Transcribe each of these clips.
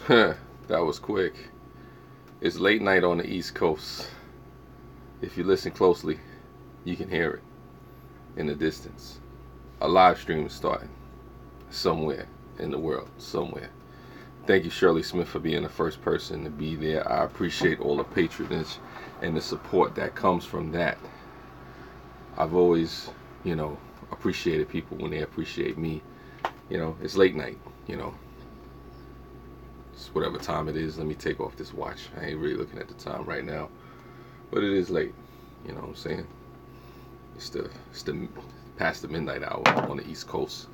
That was quick. It's late night on the East Coast. If you listen closely, you can hear it in the distance. A live stream is starting somewhere in the world, somewhere. Thank you, Shirley Smith, for being the first person to be there. I appreciate all the patronage and the support that comes from that. I've always, appreciated people when they appreciate me. It's late night, It's whatever time it is. Let me take off this watch. I ain't really looking at the time right now. But it is late. You know what I'm saying? It's the past the midnight hour on the East Coast.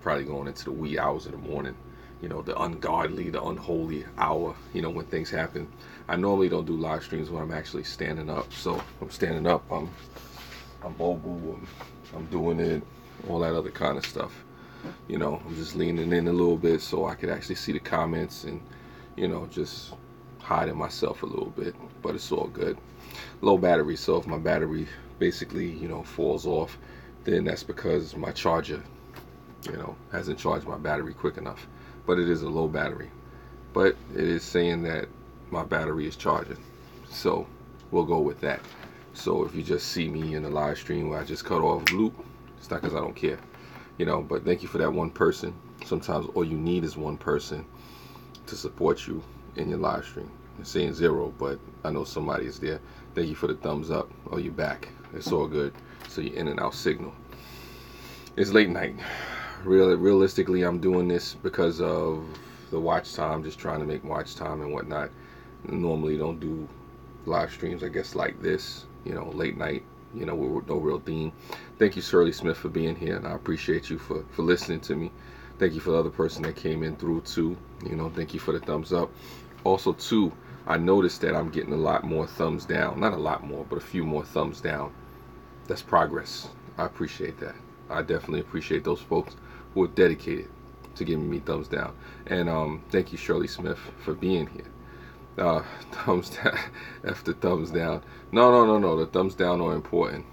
Probably going into the wee hours of the morning. The ungodly, the unholy hour, when things happen. I normally don't do live streams when I'm actually standing up. So I'm standing up, I'm mobile, I'm doing it, all that other kind of stuff. I'm just leaning in a little bit so I could actually see the comments and, just hiding myself a little bit. But it's all good. Low battery, so if my battery basically, falls off, then that's because my charger, hasn't charged my battery quick enough. But it is a low battery. But it is saying that my battery is charging. So we'll go with that. So if you just see me in the live stream where I just cut off loop, it's not because I don't care. But thank you for that one person. Sometimes all you need is one person to support you in your live stream. I'm saying zero, but I know somebody is there. Thank you for the thumbs up. Oh, you're back. It's all good. So you're in and out signal. It's late night. Realistically, I'm doing this because of the watch time, just trying to make watch time and whatnot. Normally don't do live streams, I guess, like this, late night, with no real theme. Thank you, Shirley Smith, for being here, and I appreciate you for listening to me. Thank you for the other person that came in through, too. Thank you for the thumbs up. Also, too, I noticed that I'm getting a lot more thumbs down. Not a lot more, but a few more thumbs down. That's progress. I appreciate that. I definitely appreciate those folks who are dedicated to giving me thumbs down. And thank you, Shirley Smith, for being here. Thumbs down after thumbs down. No. The thumbs down are important.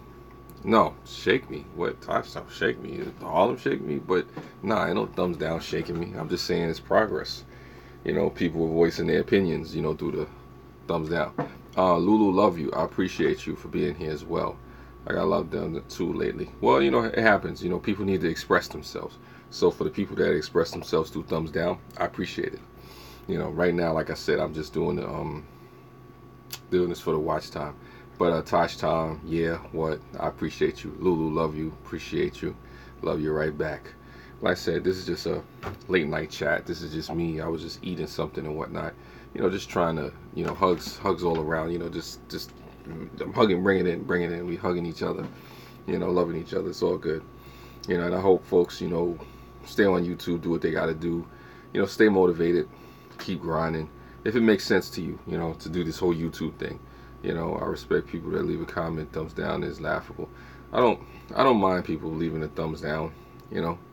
No, shake me. What? Stop shake me. Harlem shake me? But nah, ain't no thumbs down shaking me. I'm just saying it's progress. People are voicing their opinions, through the thumbs down. Lulu, love you. I appreciate you for being here as well. I got love them too lately. Well, it happens. People need to express themselves. So for the people that express themselves through thumbs down, I appreciate it. Right now, like I said, I'm just doing this for the watch time. But Tosh Tom, yeah, what? I appreciate you. Lulu, love you. Appreciate you. Love you right back. Like I said, this is just a late night chat. This is just me. I was just eating something and whatnot. Just trying to, hugs all around. Just I'm hugging, bringing it in. We hugging each other. Loving each other. It's all good. And I hope folks, stay on YouTube, do what they got to do. Stay motivated, keep grinding. If it makes sense to you, to do this whole YouTube thing. I respect people that leave a comment. Thumbs down is laughable. I don't mind people leaving a thumbs down.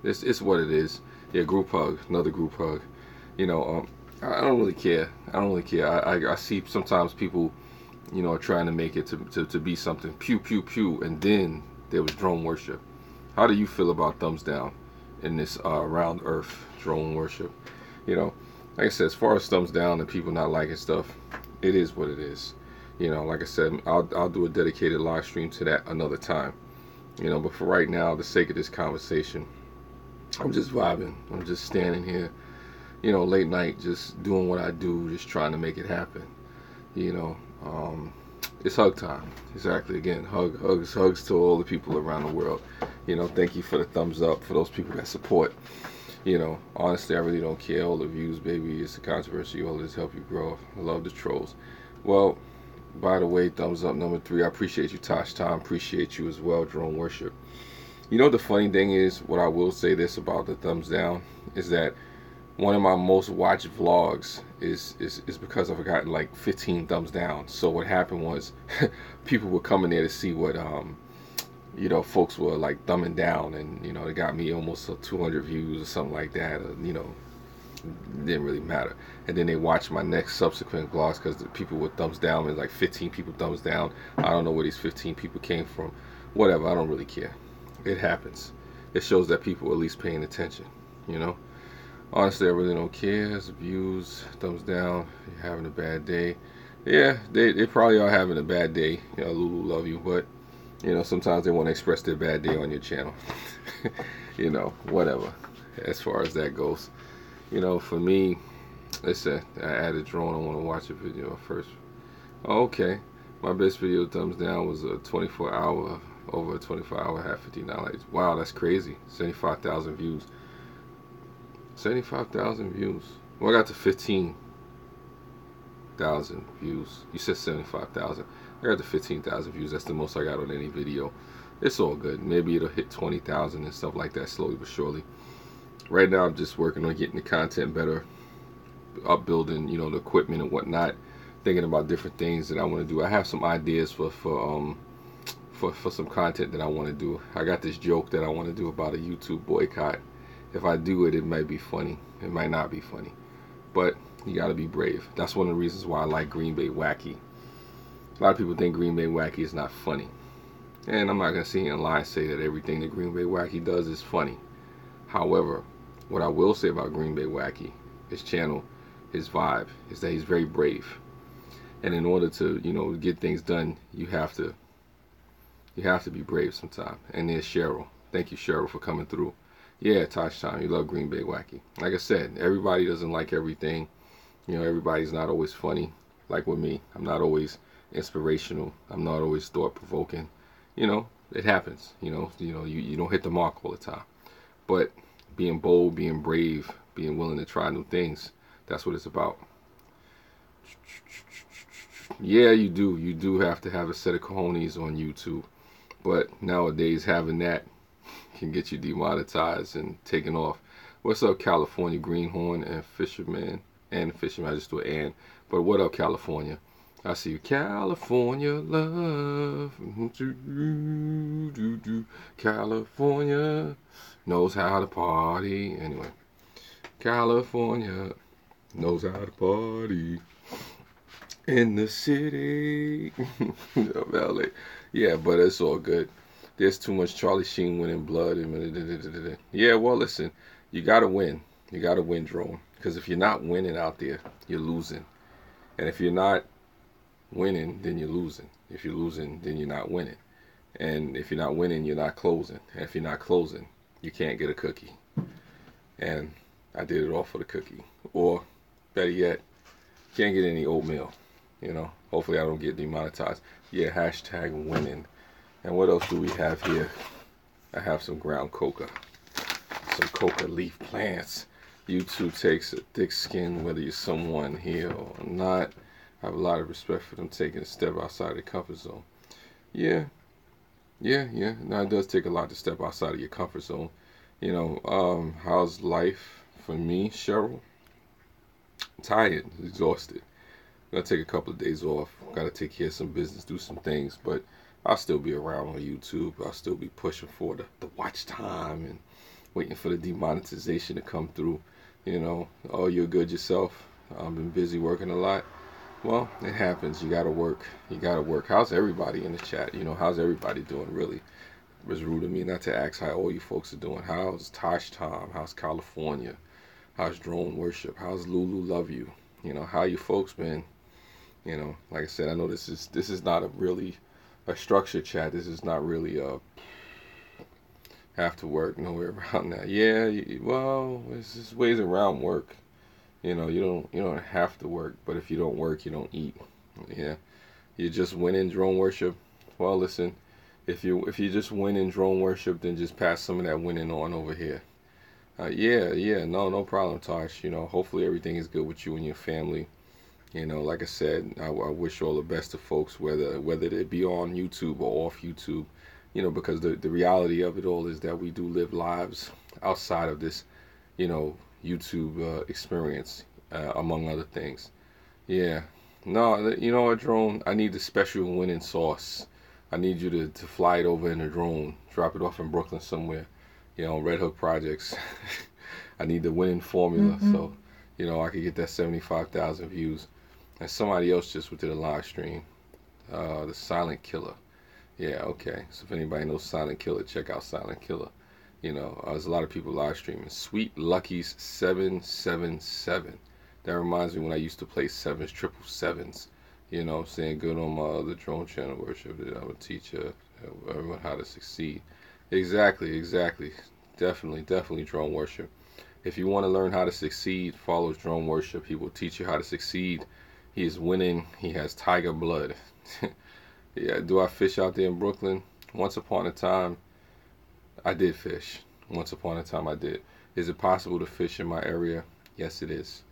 It's what it is. Yeah, group hug, another group hug. I don't really care. I see sometimes people, are trying to make it to be something. Pew, pew, pew. And then there was drone worship. How do you feel about thumbs down in this round earth drone worship? Like I said, as far as thumbs down and people not liking stuff, it is what it is. Like I said, I'll do a dedicated live stream to that another time. But for right now, the sake of this conversation, I'm just vibing. I'm just standing here, late night, just doing what I do, just trying to make it happen. It's hug time. Exactly. Again, hugs to all the people around the world. Thank you for the thumbs up for those people that support. Honestly, I really don't care. All the views, baby, it's a controversy. All this help you grow. I love the trolls. Well, by the way, thumbs up number 3. I appreciate you, Tosh Tom. Appreciate you as well, Drone Worship. The funny thing is, what I will say this about the thumbs down is that one of my most watched vlogs is because I've gotten like 15 thumbs down. So what happened was people were coming there to see what folks were like thumbing down, and they got me almost 200 views or something like that. It didn't really matter. And then they watched my next subsequent vlogs because the people with thumbs down, and like 15 people thumbs down. I don't know where these 15 people came from. Whatever, I don't really care. It happens. It shows that people are at least paying attention. Honestly, I really don't care. Views, thumbs down. You're having a bad day. Yeah, they probably are having a bad day. You know, Lulu love you, but you know, sometimes they want to express their bad day on your channel. You know, whatever. As far as that goes, you know, for me, listen, I added drone. I want to watch a video first. Oh, okay, my best video thumbs down was a 24-hour, over a 24-hour, had 59 likes. Wow, that's crazy. 75,000 views. 75,000 views. Well, I got to 15,000 views. You said 75,000. I got to 15,000 views. That's the most I got on any video. It's all good. Maybe it'll hit 20,000 and stuff like that slowly but surely. Right now, I'm just working on getting the content better, upbuilding, you know, the equipment and whatnot. Thinking about different things that I want to do. I have some ideas for some content that I want to do. I got this joke that I want to do about a YouTube boycott. If I do it, it might be funny. It might not be funny. But you got to be brave. That's one of the reasons why I like Green Bay Wacky. A lot of people think Green Bay Wacky is not funny. And I'm not going to sit here and lie and say that everything that Green Bay Wacky does is funny. However, what I will say about Green Bay Wacky, his channel, his vibe, is that he's very brave. And in order to, you know, get things done, you have to be brave sometimes. And there's Cheryl. Thank you, Cheryl, for coming through. Yeah, Tosh Time, you love Green Bay Wacky. Like I said, everybody doesn't like everything. You know, everybody's not always funny. Like with me, I'm not always inspirational. I'm not always thought-provoking. You know, it happens. You don't hit the mark all the time. But being bold, being brave, being willing to try new things, that's what it's about. Yeah, you do. You do have to have a set of cojones on YouTube. But nowadays, having that can get you demonetized and taken off. What's up, California Greenhorn and Fisherman? And Fisherman, I just do an and. But what up, California? I see you. California love. California knows how to party. Anyway, California knows how to party. In the city of LA. Yeah, but it's all good. There's too much Charlie Sheen winning blood. Yeah, well, listen, you got to win. You got to win, Drone. Because if you're not winning out there, you're losing. And if you're not winning, then you're losing. If you're losing, then you're not winning. And if you're not winning, you're not closing. And if you're not closing, you can't get a cookie. And I did it all for the cookie. Or, better yet, can't get any oatmeal. You know, hopefully I don't get demonetized. Yeah, hashtag winning. And what else do we have here? I have some ground coca. Some coca leaf plants. YouTube takes a thick skin whether you're someone here or not. I have a lot of respect for them taking a step outside their comfort zone. Yeah. Now it does take a lot to step outside of your comfort zone. You know, how's life for me, Cheryl? Tired, exhausted. Gonna take a couple of days off. Gotta take care of some business, do some things, but I'll still be around on YouTube. I'll still be pushing for the watch time and waiting for the demonetization to come through. You know, oh, you're good yourself. I've been busy working a lot. Well, it happens. You gotta work. You gotta work. How's everybody in the chat? You know, how's everybody doing? Really, it was rude of me not to ask how all you folks are doing. How's Tosh Tom? How's California? How's Drone Worship? How's Lulu Love You? You know, how you folks been? You know, like I said, I know this is not a structured chat. This is not really a have to work nowhere around that. Yeah, well, it's just ways around work. You know, you don't have to work, but if you don't work, you don't eat. Yeah, you just win in Drone Worship. Well, listen, if you just win in Drone Worship, then just pass some of that winning on over here. Yeah, no problem, Tosh. You know, hopefully everything is good with you and your family. You know, like I said, I wish all the best to folks, whether they be on YouTube or off YouTube. You know, because the reality of it all is that we do live lives outside of this, you know, YouTube experience, among other things. Yeah. No, you know what, Drone? I need the special winning sauce. I need you to fly it over in a drone, drop it off in Brooklyn somewhere, you know, Red Hook Projects. I need the winning formula, so, you know, I could get that 75,000 views. And somebody else just did a live stream, the Silent Killer. Yeah, okay. So if anybody knows Silent Killer, check out Silent Killer. You know, there's a lot of people live streaming. Sweet Lucky's 777. That reminds me when I used to play sevens, triple sevens. You know, saying good on my other drone channel worship that I would teach everyone how to succeed. Exactly, exactly. Definitely drone worship. If you want to learn how to succeed, follow drone worship. He will teach you how to succeed. He is winning. He has tiger blood. Yeah, do I fish out there in Brooklyn? Once upon a time, I did fish. Once upon a time, I did. Is it possible to fish in my area? Yes, it is.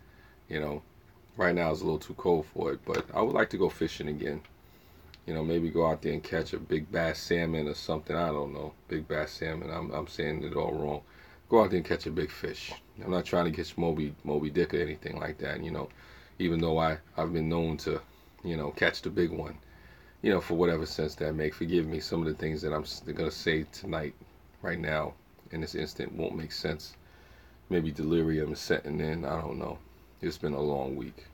You know, right now it's a little too cold for it, but I would like to go fishing again. You know, maybe go out there and catch a big bass salmon or something. I don't know. Big bass salmon. I'm saying it all wrong. Go out there and catch a big fish. I'm not trying to catch Moby Dick or anything like that, you know. Even though I've been known to, you know, catch the big one. You know, for whatever sense that make. Forgive me, some of the things that I'm gonna say tonight, right now, in this instant, won't make sense. Maybe delirium is setting in. I don't know. It's been a long week,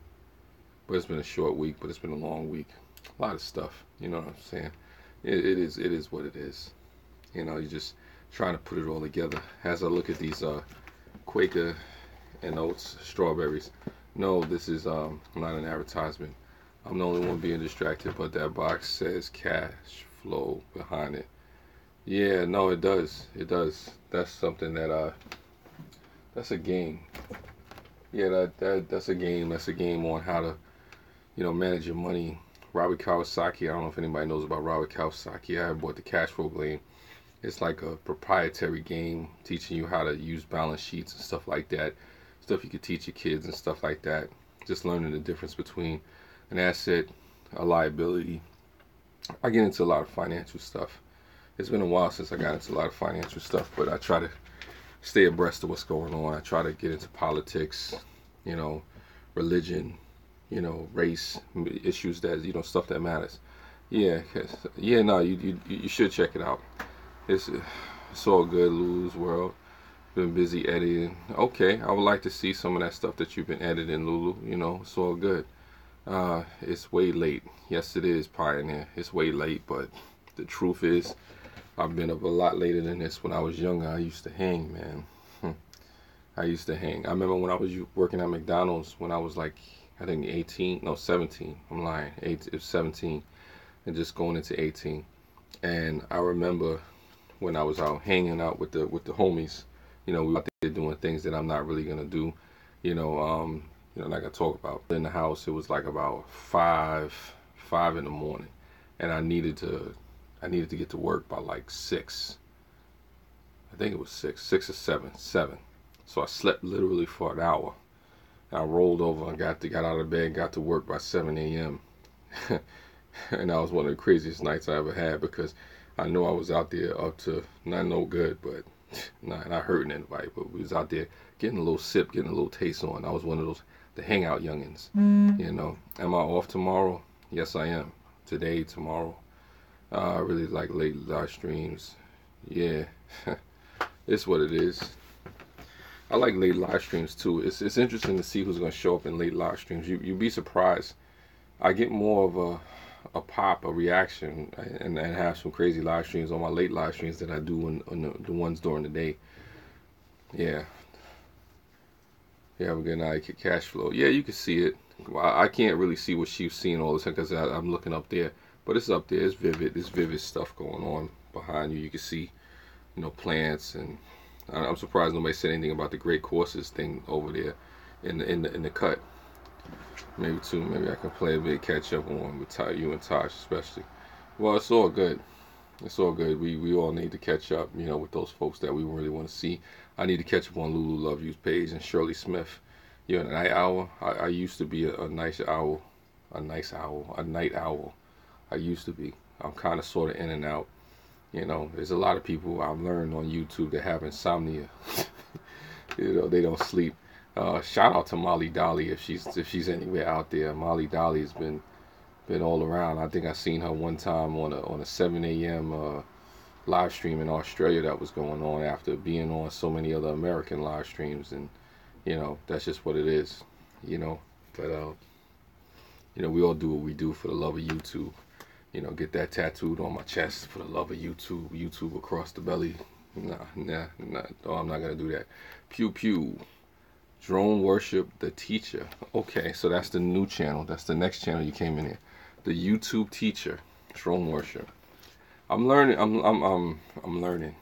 but it's been a short week. But it's been a long week. A lot of stuff. You know what I'm saying? It is what it is. You know, you're just trying to put it all together. As I look at these Quaker and Oats strawberries. No, this is not an advertisement. I'm the only one being distracted, but that box says cash flow behind it. Yeah, no, it does. It does. That's something that that's a game. Yeah, that's a game. That's a game on how to, you know, manage your money. Robert Kiyosaki. I don't know if anybody knows about Robert Kiyosaki. I bought the cash flow game. It's like a proprietary game teaching you how to use balance sheets and stuff like that. Stuff you could teach your kids and stuff like that. Just learning the difference between an asset, a liability. I get into a lot of financial stuff. It's been a while since I got into a lot of financial stuff, but I try to stay abreast of what's going on. I try to get into politics, you know, religion, you know, race, issues that, you know, stuff that matters. Yeah, yeah, no, you should check it out. It's all good, Lulu's World. Been busy editing. Okay, I would like to see some of that stuff that you've been editing, Lulu. You know, it's all good. It's way late. Yes, it is, Pioneer. It's way late, but the truth is, I've been up a lot later than this. When I was younger, I used to hang, man. I used to hang. I remember when I was working at McDonald's when I was like, I think 18, no, 17. I'm lying. It was 17 and just going into 18. And I remember when I was out hanging out with the homies, you know, we were out there doing things that I'm not really gonna do, you know, not gonna talk about. In the house, it was like about five in the morning, and I needed to get to work by like 6. I think it was 6 or 7. So I slept literally for an hour. I rolled over and got out of bed, got to work by 7 a.m. And that was one of the craziest nights I ever had because I know I was out there up to not no good, but not hurting anybody. But we was out there getting a little sip, getting a little taste on. I was one of those the hangout youngins. You know, am I off tomorrow? Yes, I am. Today, tomorrow. I really like late live streams. Yeah, it's what it is. I like late live streams too. It's interesting to see who's gonna show up in late live streams. You'd be surprised. I get more of a pop, a reaction, and have some crazy live streams on my late live streams than I do on the ones during the day. Yeah. Yeah, have a good night. Cash flow. Yeah, you can see it. I can't really see what she's seeing all the time because I'm looking up there. But it's up there. It's vivid. There's vivid stuff going on behind you. You can see, you know, plants, and I'm surprised nobody said anything about the great courses thing over there in the cut. Maybe too. Maybe I can play a bit catch up on with you and Tosh especially. Well, it's all good. It's all good. We all need to catch up, you know, with those folks that we really want to see. I need to catch up on Lulu Love You's page and Shirley Smith. You're a night owl. I used to be a nice owl, a night owl. I used to be. I'm kind of sort of in and out. You know, there's a lot of people I've learned on YouTube that have insomnia. You know, they don't sleep. Shout out to Molly Dolly if she's anywhere out there. Molly Dolly has been all around. I think I seen her one time on a 7 a.m. Live stream in Australia that was going on after being on so many other American live streams, and you know, that's just what it is. You know, but you know, we all do what we do for the love of YouTube. You know, get that tattooed on my chest for the love of YouTube. YouTube across the belly. Nah. Oh, I'm not gonna do that. Pew pew. Drone worship the teacher. Okay, so that's the new channel. That's the next channel you came in here. The YouTube teacher. Drone worship. I'm learning. I'm learning.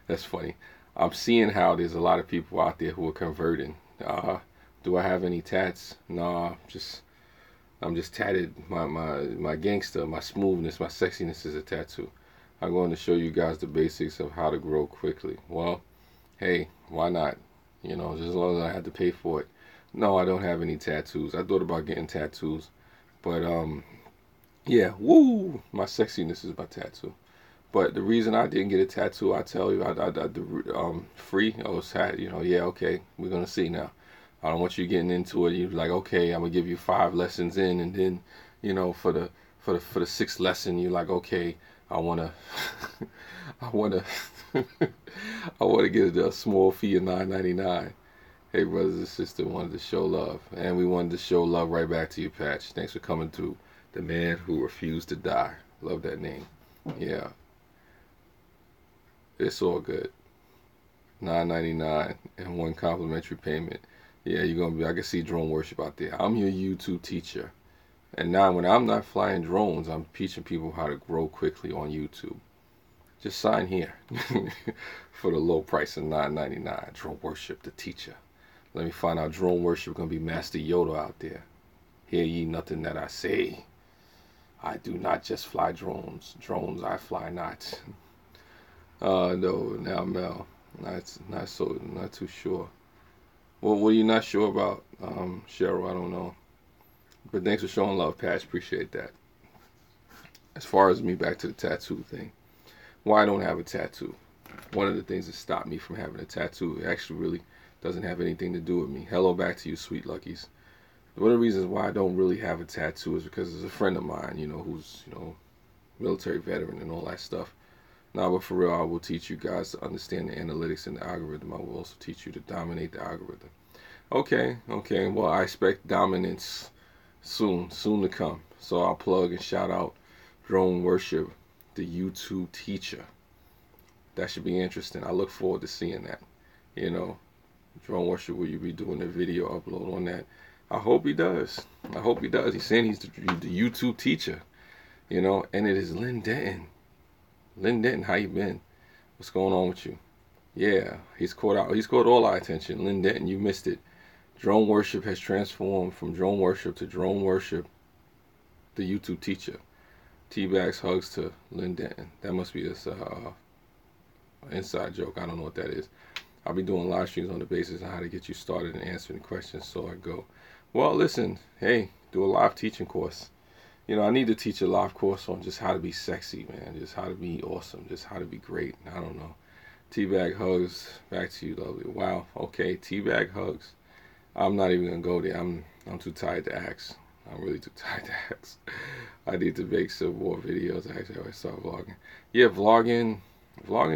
That's funny. I'm seeing how there's a lot of people out there who are converting. Do I have any tats? Nah, I'm just tatted. My gangster, my smoothness, my sexiness is a tattoo. I'm going to show you guys the basics of how to grow quickly. Well, hey, why not? You know, just as long as I had to pay for it. No, I don't have any tattoos. I thought about getting tattoos, but yeah, woo, my sexiness is my tattoo. But the reason I didn't get a tattoo, I tell you, free. Oh, it's you know, yeah, okay, we're gonna see now. I don't want you getting into it. You're like, okay, I'm gonna give you 5 lessons in, and then, you know, for the sixth lesson, you're like, okay, I wanna, I wanna, I wanna get a small fee of $9.99. Hey, brothers and sisters, wanted to show love, and we wanted to show love right back to you, Patch. Thanks for coming through. The man who refused to die. Love that name. Yeah, it's all good. $9.99 and one complimentary payment. Yeah, you're gonna be. I can see drone worship out there. I'm your YouTube teacher, and now when I'm not flying drones, I'm teaching people how to grow quickly on YouTube. Just sign here for the low price of $9.99. Drone worship, the teacher. Let me find out drone worship gonna be Master Yoda out there. Hear ye nothing that I say. I do not just fly drones. Drones I fly not. No, now Mel. Not too sure. Well, what are you not sure about, Cheryl? I don't know. But thanks for showing love, Patch. Appreciate that. As far as me, back to the tattoo thing. Why I don't have a tattoo? One of the things that stopped me from having a tattoo, it actually really doesn't have anything to do with me. Hello back to you, sweet luckies. One of the reasons why I don't really have a tattoo is because there's a friend of mine, you know, who's, you know, military veteran and all that stuff. Now, but for real, I will teach you guys to understand the analytics and the algorithm. I will also teach you to dominate the algorithm. Okay. Well, I expect dominance soon to come. So I'll plug and shout out Drone Worship, the YouTube teacher. That should be interesting. I look forward to seeing that. You know, Drone Worship, will you be doing a video upload on that? I hope he does. He's saying he's the YouTube teacher. You know, and it is Lynn Denton. Lynn Denton, how you been? What's going on with you? Yeah, he's caught all our attention. Lynn Denton, you missed it. Drone Worship has transformed from Drone Worship to Drone Worship, the YouTube teacher. T-Bags hugs to Lynn Denton. That must be this inside joke. I don't know what that is. I'll be doing live streams on the basis of how to get you started and answering questions. So I go, well, listen, hey, do a live teaching course. You know, I need to teach a live course on just how to be sexy, man. Just how to be awesome. Just how to be great. I don't know. Teabag hugs. Back to you, lovely. Wow. Okay. Teabag hugs. I'm not even gonna go there. I'm too tired to ask. I'm really too tired to ask. I need to make some more videos. Actually, I start vlogging. Yeah, vlogging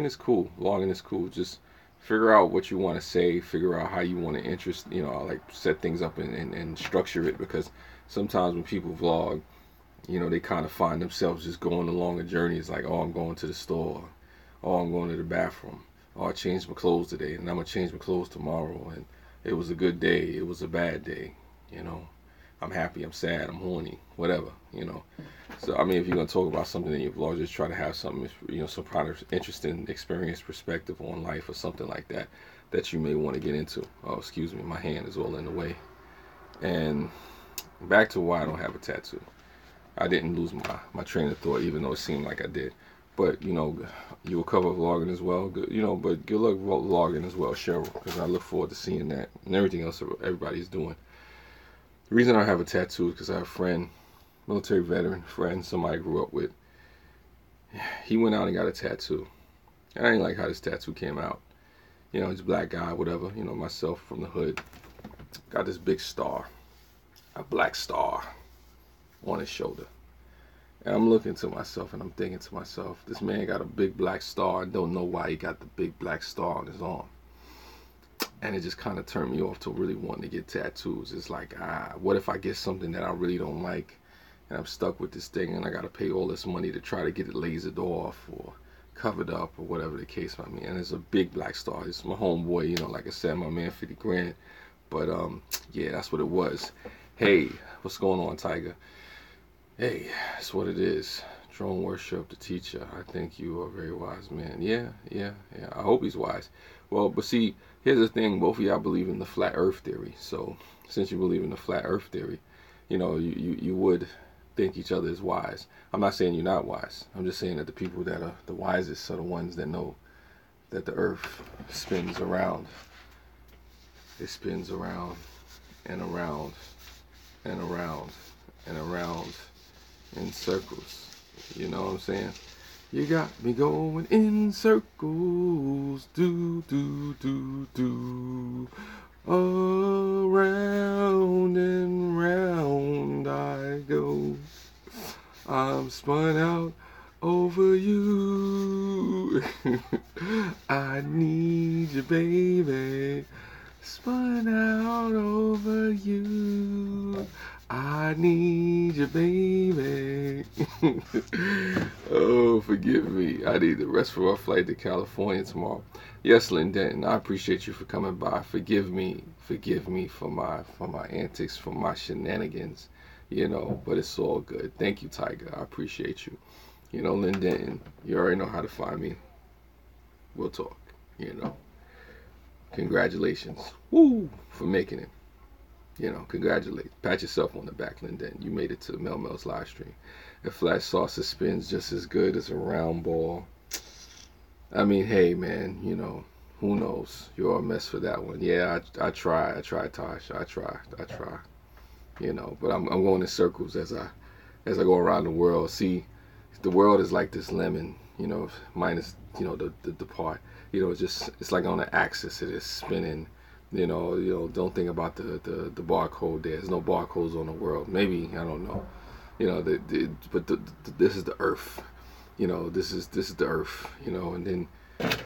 is cool. Vlogging is cool. Just figure out what you want to say. Figure out how you want to like set things up and structure it. Because sometimes when people vlog, you know, they kind of find themselves just going along a journey. It's like, oh, I'm going to the store. Oh, I'm going to the bathroom. Oh, I changed my clothes today, and I'm going to change my clothes tomorrow. And it was a good day. It was a bad day. You know, I'm happy. I'm sad. I'm horny. Whatever, you know. So, I mean, if you're going to talk about something in your vlog, just try to have something, you know, some kind of interesting experience, perspective on life or something like that that you may want to get into. Oh, excuse me. My hand is all in the way. And back to why I don't have a tattoo. I didn't lose my train of thought, even though it seemed like I did. But, you know, you'll cover vlogging as well. Good, you know, but good luck vlogging as well, Cheryl, because I look forward to seeing that and everything else everybody's doing. The reason I have a tattoo is because I have a friend, military veteran friend, somebody I grew up with. He went out and got a tattoo. And I didn't like how this tattoo came out. You know, he's a black guy, whatever. You know, myself from the hood. Got this big star, a black star on his shoulder. And I'm looking to myself and I'm thinking to myself, this man got a big black star. I don't know why he got the big black star on his arm. And it just kind of turned me off to really wanting to get tattoos. It's like, what if I get something that I really don't like and I'm stuck with this thing and I got to pay all this money to try to get it lasered off, or covered up or whatever the case might be. And it's a big black star. It's my homeboy, you know, like I said, my man 50 grand. But yeah, that's what it was. Hey, what's going on, Tiger? Hey, that's what it is. Drone Worship, the teacher. I think you are a very wise man. Yeah. I hope he's wise. Well, but see, here's the thing. Both of y'all believe in the flat earth theory. So since you believe in the flat earth theory, you know, you would think each other is wise. I'm not saying you're not wise. I'm just saying that the people that are the wisest are the ones that know that the earth spins around. It spins around and around and around and around in circles. You know what I'm saying? You got me going in circles, do, do, do, do. Around and round I go. I'm spun out over you. I need you, baby. Spun out over you. I need you, baby. Oh, forgive me. I need to rest for our flight to California tomorrow. Yes, Lynn Denton, I appreciate you for coming by. Forgive me for my antics, for my shenanigans, you know, but it's all good. Thank you, Tiger. I appreciate you. You know, Lynn Denton, you already know how to find me. We'll talk, you know. Congratulations. Woo, for making it. You know, congratulate. Pat yourself on the back, Linden. You made it to Mel Mel's live stream. A flat saucer spins just as good as a round ball. I mean, hey, man, you know, who knows? You're a mess for that one. Yeah, I try, Tosh. I try. You know, but I'm going in circles as I go around the world. See, the world is like this lemon, you know, minus, you know, the part. You know, it's like on the axis. It is spinning. You know, don't think about the barcode there. There's no barcodes on the world. Maybe, I don't know. You know, but this is the earth. You know, this is the earth. You know, and then,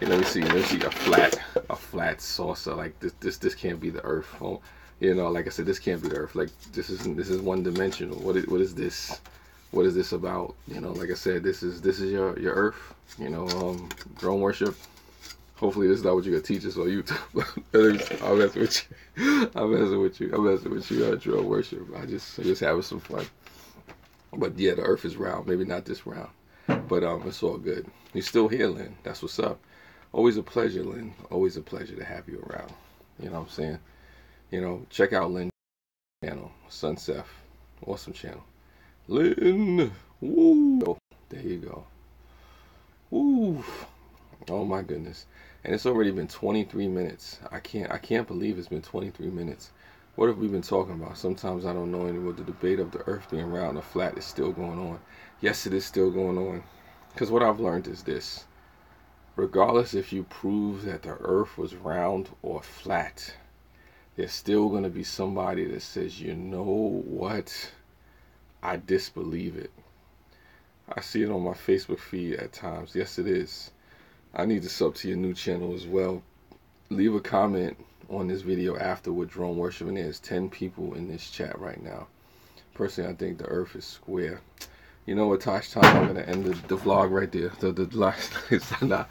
you know, let me see a flat saucer. Like this can't be the earth. Oh, you know, like I said, this can't be the earth. Like this is one dimensional. What is this? What is this about? You know, like I said, this is your earth. You know, drone worship. Hopefully this is not what you're gonna teach us on YouTube. I'm messing with you. I'm messing with you. Drone worship. I just having some fun. But yeah, the earth is round. Maybe not this round. But it's all good. You're still here, Lynn. That's what's up. Always a pleasure, Lynn. Always a pleasure to have you around. You know what I'm saying? You know, check out Lynn's channel, Sunseth. Awesome channel. Lynn. Woo. There you go. Woo. Oh my goodness. And it's already been 23 minutes. I can't believe it's been 23 minutes. What have we been talking about? Sometimes I don't know anymore. The debate of the earth being round or flat is still going on. Yes, it is still going on. Because what I've learned is this. Regardless if you prove that the earth was round or flat, there's still going to be somebody that says, you know what? I disbelieve it. I see it on my Facebook feed at times. Yes, it is. I need to sub to your new channel as well. Leave a comment on this video afterward, drone worship, and there's 10 people in this chat right now. Personally, I think the earth is square. You know what, Tosh Time, I'm going to end the vlog right there. The last, nah,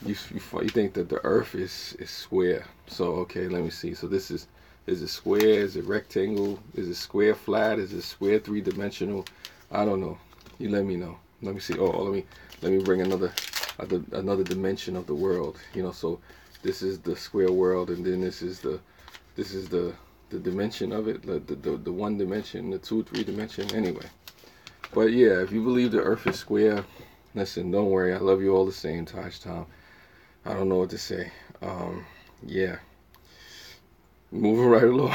you think that the earth is square. So, okay, let me see. So this is it square? Is it rectangle? Is it square flat? Is it square three-dimensional? I don't know. You let me know. Let me see. Oh, let me bring another dimension of the world. You know, so this is the square world, and then this is the dimension of it, the one dimension, the 2-3 dimension. Anyway, but yeah, if you believe the earth is square, listen, don't worry, I love you all the same, Tosh Tom. I don't know what to say. Yeah, moving right along.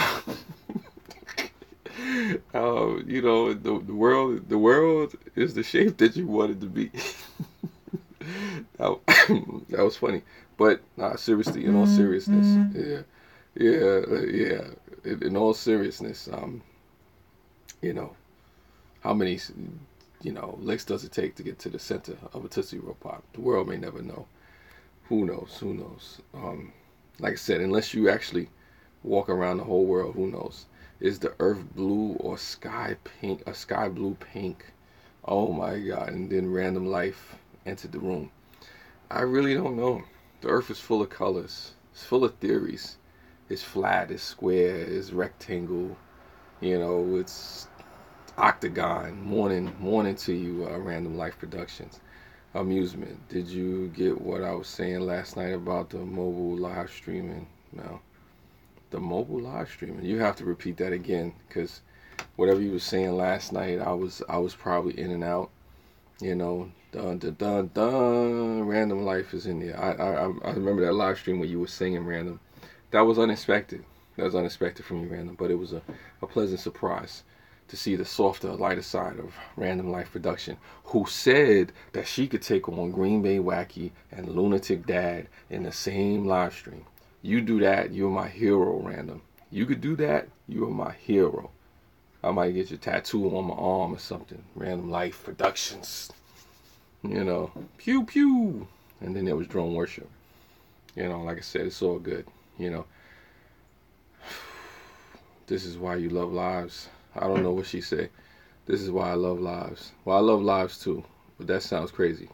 You know, the world is the shape that you want it to be. That was funny, but seriously, in all seriousness, yeah. In all seriousness, you know, how many, you know, licks does it take to get to the center of a Tootsie Roll Pop? The world may never know. Who knows? Who knows? Like I said, unless you actually walk around the whole world, who knows? Is the earth blue or sky pink? A sky blue pink? Oh my God! And then random life entered the room. I really don't know. The earth is full of colors. It's full of theories. It's flat, it's square, it's rectangle, it's octagon. Morning to you, Random Life Productions. Amusement. Did you get what I was saying last night about the mobile live streaming? No. The mobile live streaming. You have to repeat that again, because whatever you were saying last night, I was probably in and out. Dun dun dun dun. Random Life is in there. I remember that live stream where you were singing Random. That was unexpected. That was unexpected from you, Random. But it was a pleasant surprise to see the softer, lighter side of Random Life Production, who said that she could take on Green Bay Wacky and Lunatic Dad in the same live stream. You do that, you're my hero, Random. You could do that, you are my hero. I might get your tattoo on my arm or something. Random Life Productions. Pew pew. And then there was Drone Worship. Like I said, it's all good. This is why you love lives. I don't know what she said. This is why I love lives. Well, I love lives too, but that sounds crazy.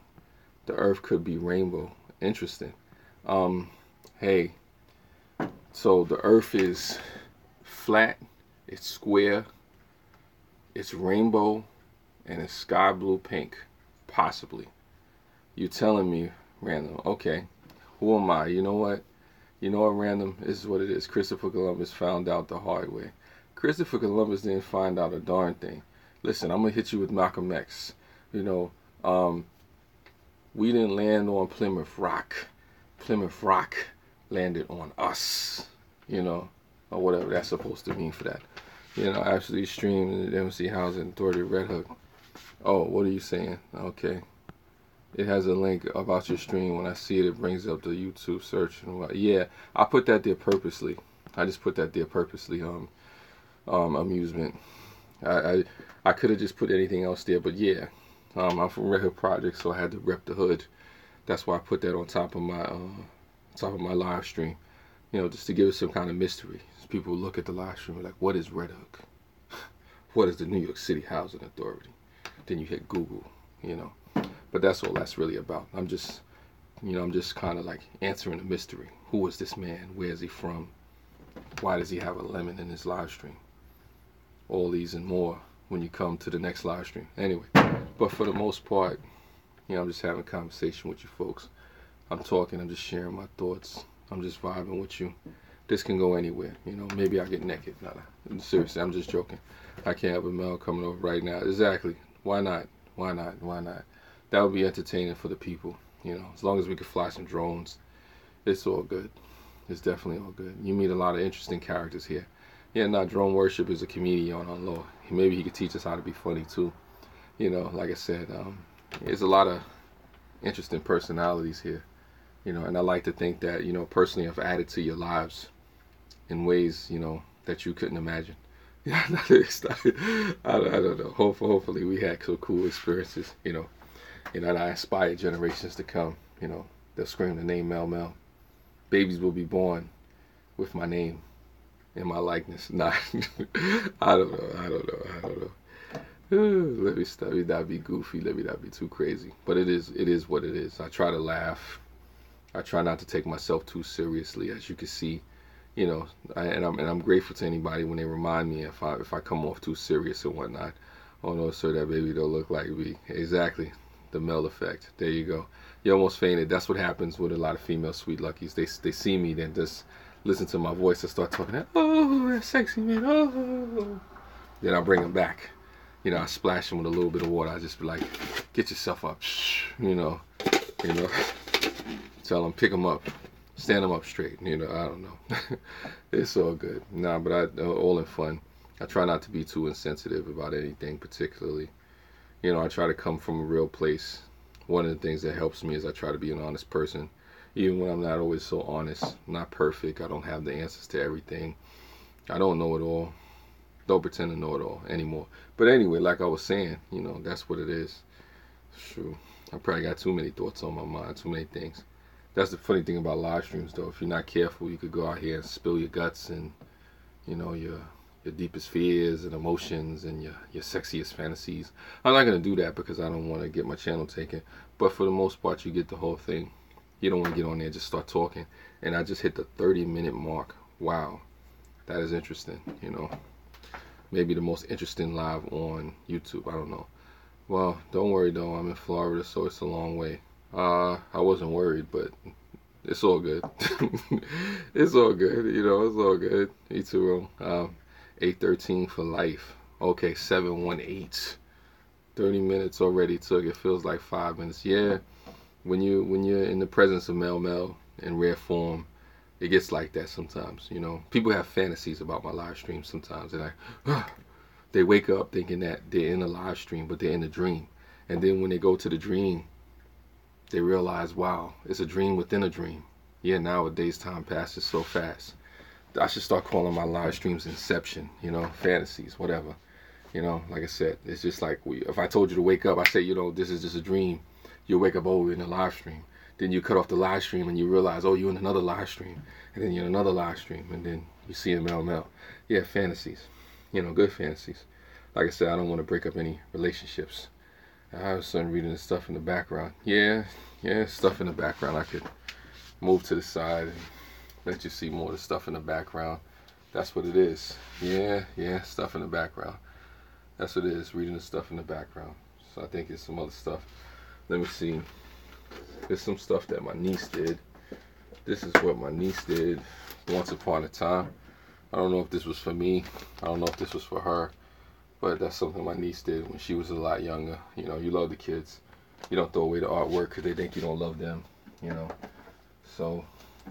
The earth could be rainbow. Interesting. Hey, so the earth is flat, it's square, it's rainbow, and it's sky blue pink. Possibly. You telling me, Random. Okay. Who am I? You know what? Random? This is what it is. Christopher Columbus found out the hard way. Christopher Columbus didn't find out a darn thing. Listen, I'm going to hit you with Malcolm X. We didn't land on Plymouth Rock. Plymouth Rock landed on us. Or whatever that's supposed to mean for that. Actually streamed the MC Housing Authority Red Hook. Oh, what are you saying? Okay. It has a link about your stream. When I see it, it brings up the YouTube search. Yeah, I put that there purposely. I just put that there purposely. Amusement. I could have just put anything else there, but yeah. I'm from Red Hook Project, so I had to rep the hood. That's why I put that on top of my live stream. Just to give it some kind of mystery. So people look at the live stream like, what is Red Hook? What is the New York City Housing Authority? Then you hit Google, But that's all that's really about. I'm just kind of like answering a mystery. Who is this man? Where is he from? Why does he have a lemon in his live stream? All these and more when you come to the next live stream. Anyway, but for the most part, I'm just having a conversation with you folks. I'm talking, I'm just sharing my thoughts. I'm just vibing with you. This can go anywhere, maybe I get naked. No, seriously, I'm just joking. I can't have a male coming over right now. Exactly. Why not? Why not? Why not? That would be entertaining for the people, as long as we could fly some drones. It's all good. It's definitely all good. You meet a lot of interesting characters here. Yeah, Drone Worship is a comedian on law. Maybe he could teach us how to be funny too. Like I said, there's a lot of interesting personalities here. And I like to think that, personally I've added to your lives in ways, that you couldn't imagine. I don't know. Hopefully we had some cool experiences, and I inspire generations to come. They'll scream the name Mel Mel. Babies will be born with my name and my likeness. Nah, I don't know. Let me not be goofy. Let me not be too crazy. But it is what it is. I try to laugh. I try not to take myself too seriously, as you can see. And I'm grateful to anybody when they remind me if I come off too serious and whatnot. Oh no, sir, that baby don't look like me. Exactly, the Mel effect. There you go. You almost fainted. That's what happens with a lot of female sweet luckies. They see me, then just listen to my voice and start talking. Oh, that sexy man. Oh. Then I bring them back. I splash them with a little bit of water. I just be like, get yourself up. Tell them, pick them up. Stand them up straight. I don't know. It's all good. But all in fun. I try not to be too insensitive about anything particularly. I try to come from a real place. One of the things that helps me is I try to be an honest person. Even when I'm not always so honest. I'm not perfect. I don't have the answers to everything. I don't know it all. Don't pretend to know it all anymore. But anyway, like I was saying, that's what it is. It's true. I probably got too many thoughts on my mind. Too many things. That's the funny thing about live streams, though. If you're not careful, you could go out here and spill your guts and, your deepest fears and emotions and your sexiest fantasies. I'm not going to do that because I don't want to get my channel taken. But for the most part, you get the whole thing. You don't want to get on there and just start talking. And I just hit the 30-minute mark. Wow, that is interesting. You know, maybe the most interesting live on YouTube. I don't know. Well, don't worry though. I'm in Florida, so it's a long way. I wasn't worried, but it's all good. It's all good. You know, it's all good. Me too. 813 for life. Okay, 718. 30 minutes already took. It feels like 5 minutes. Yeah, when you're in the presence of Mel in rare form, it gets like that sometimes. You know, people have fantasies about my live stream sometimes. They're like, they wake up thinking that they're in a live stream, but they're in a dream. And then when they go to the dream, they realize, wow, it's a dream within a dream. Yeah, nowadays time passes so fast. I should start calling my live streams Inception, you know, fantasies, whatever. You know, like I said, it's just like if I told you to wake up, I say, you know, this is just a dream. You wake up, oh, you're in a live stream. Then you cut off the live stream and you realize, oh, you're in another live stream. And then you're in another live stream. And then you see a Mel. Yeah, fantasies. You know, good fantasies. Like I said, I don't want to break up any relationships. I have son reading the stuff in the background. Yeah, stuff in the background. I could move to the side and let you see more of the stuff in the background. That's what it is. Yeah, stuff in the background. That's what it is, reading the stuff in the background. So I think it's some other stuff. Let me see. There's some stuff that my niece did. This is what my niece did once upon a time. I don't know if this was for me. I don't know if this was for her. But that's something my niece did when she was a lot younger. You know, you love the kids. You don't throw away the artwork because they think you don't love them. You know. So,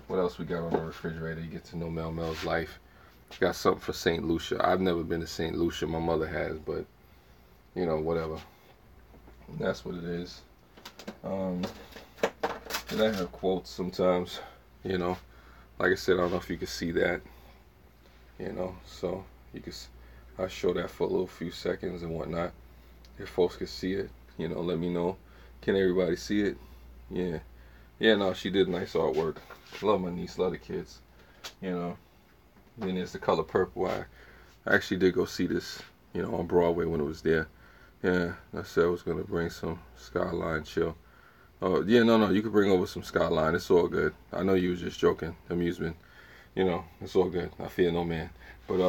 what else we got on the refrigerator? You get to know Mel's life. Got something for St. Lucia. I've never been to St. Lucia. My mother has, but you know, whatever. That's what it is. And I have quotes sometimes. You know, like I said, I don't know if you can see that. You know, so you can. I'll show that for a little few seconds and whatnot. If folks can see it, you know, let me know. Can everybody see it? Yeah. Yeah, no, she did nice artwork. Love my niece, love the kids. You know. Then there's The Color Purple. I actually did go see this, you know, on Broadway when it was there. Yeah, I said I was going to bring some Skyline chill. Oh, yeah, no, you could bring over some Skyline. It's all good. I know you was just joking. Amusement. You know, it's all good. I fear no man. But,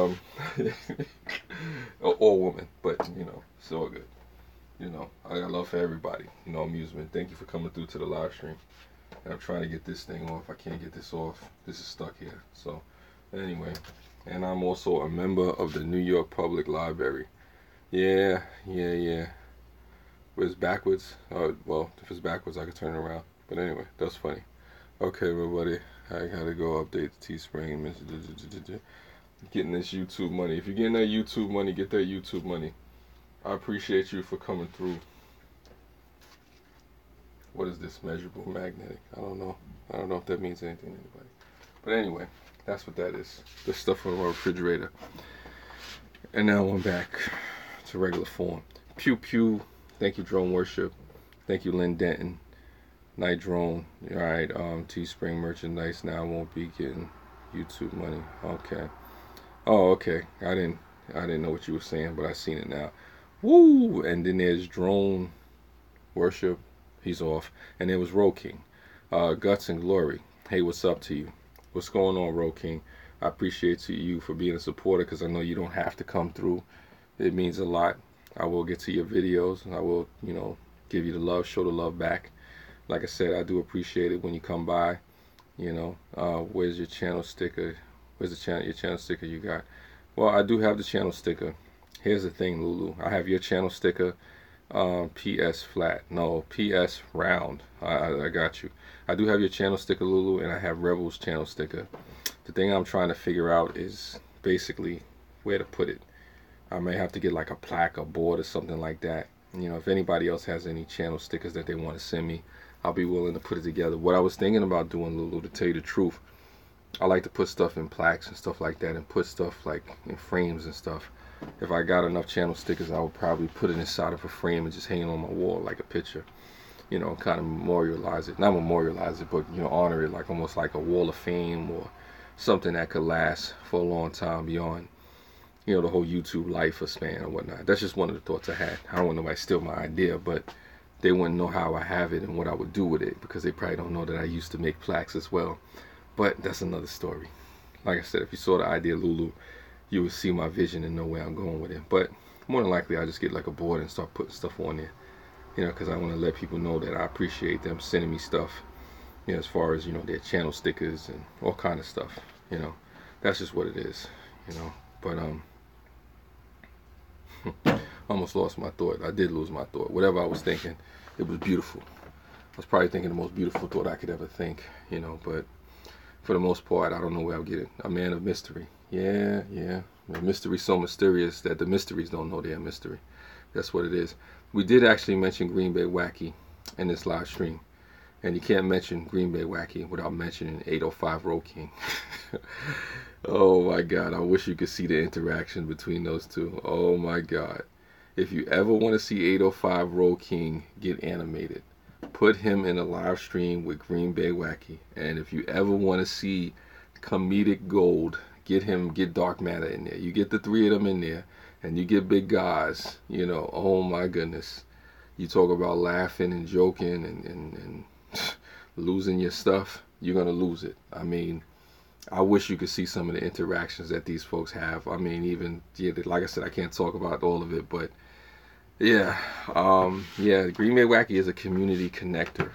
or woman. But, you know, it's all good. You know, I got love for everybody. You know, amusement. Thank you for coming through to the live stream. And I'm trying to get this thing off. I can't get this off. This is stuck here. So, anyway. And I'm also a member of the New York Public Library. Yeah. But it's backwards. Well, if it's backwards, I could turn it around. But anyway, that's funny. Okay, everybody. I gotta go update the Teespring. Getting this YouTube money. If you're getting that YouTube money, get that YouTube money. I appreciate you for coming through. What is this? Measurable magnetic. I don't know if that means anything to anybody. But anyway, that's what that is. The stuff from our refrigerator. And now I'm back to regular form. Pew pew. Thank you, Drone Worship. Thank you, Lynn Denton. Night Drone. Alright, Teespring merchandise. Now I won't be getting YouTube money. Okay. Oh, okay. I didn't know what you were saying, but I seen it now. Woo! And then there's Drone Worship. He's off. And there was Ro King. Guts and Glory. Hey, what's up to you? What's going on, Ro King? I appreciate you for being a supporter because I know you don't have to come through. It means a lot. I will get to your videos. And I will, you know, give you the love, show the love back. Like I said, I do appreciate it when you come by. You know, where's your channel sticker? Where's your channel sticker you got? Well, I do have the channel sticker. Here's the thing, Lulu. I have your channel sticker, PS flat. No, PS round. I got you. I do have your channel sticker, Lulu, and I have Rebel's channel sticker. The thing I'm trying to figure out is basically where to put it. I may have to get like a plaque or board or something like that. You know, if anybody else has any channel stickers that they want to send me, I'll be willing to put it together. What I was thinking about doing, Lulu, to tell you the truth, I like to put stuff in plaques and stuff like that and put stuff like in frames and stuff. If I got enough channel stickers, I would probably put it inside of a frame and just hang it on my wall like a picture. You know, kind of memorialize it. Not memorialize it, but, you know, honor it like almost like a wall of fame or something that could last for a long time beyond, you know, the whole YouTube life or span or whatnot. That's just one of the thoughts I had. I don't want nobody to steal my idea, but they wouldn't know how I have it and what I would do with it, because they probably don't know that I used to make plaques as well. But that's another story. Like I said, if you saw the idea Lulu, you would see my vision and know where I'm going with it. But more than likely, I'll just get like a board and start putting stuff on there, because I want to let people know that I appreciate them sending me stuff, as far as, their channel stickers and all kind of stuff. That's just what it is, But I almost lost my thought. I did lose my thought. Whatever I was thinking, it was beautiful. I was probably thinking the most beautiful thought I could ever think, But for the most part, I don't know where I'll get it. A man of mystery. Yeah. The mystery's so mysterious that the mysteries don't know they're a mystery. That's what it is. We did actually mention Green Bay Wacky in this live stream. And you can't mention Green Bay Wacky without mentioning 805 Road King. Oh my God, I wish you could see the interaction between those two. Oh my God. If you ever want to see 805 Road King get animated, put him in a live stream with Green Bay Wacky. And if you ever want to see comedic gold, get Dark Matter in there. You get the three of them in there, and you get Big Guys, oh my goodness. You talk about laughing and joking and losing your stuff, you're going to lose it. I mean, I wish you could see some of the interactions that these folks have. I mean, even, like I said, I can't talk about all of it, but yeah, Green Bay Wacky is a community connector,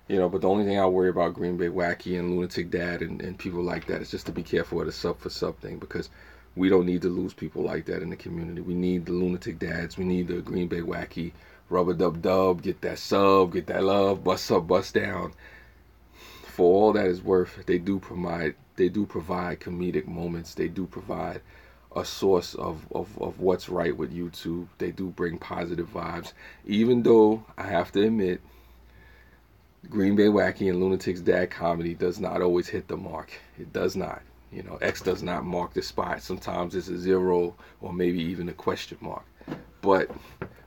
but the only thing I worry about Green Bay Wacky and Lunatic Dad and people like that is just to be careful with the sub for sub thing, because we don't need to lose people like that in the community. We need the Lunatic Dads, we need the Green Bay Wacky, Rubber Dub Dub, get that sub, get that love, bust up, bust down. For all that is worth, they do provide comedic moments. They do provide a source of what's right with YouTube. They do bring positive vibes. Even though I have to admit, Green Bay Wacky and Lunatic's Dad comedy does not always hit the mark. It does not. X does not mark the spot. Sometimes it's a 0 or maybe even a question mark. But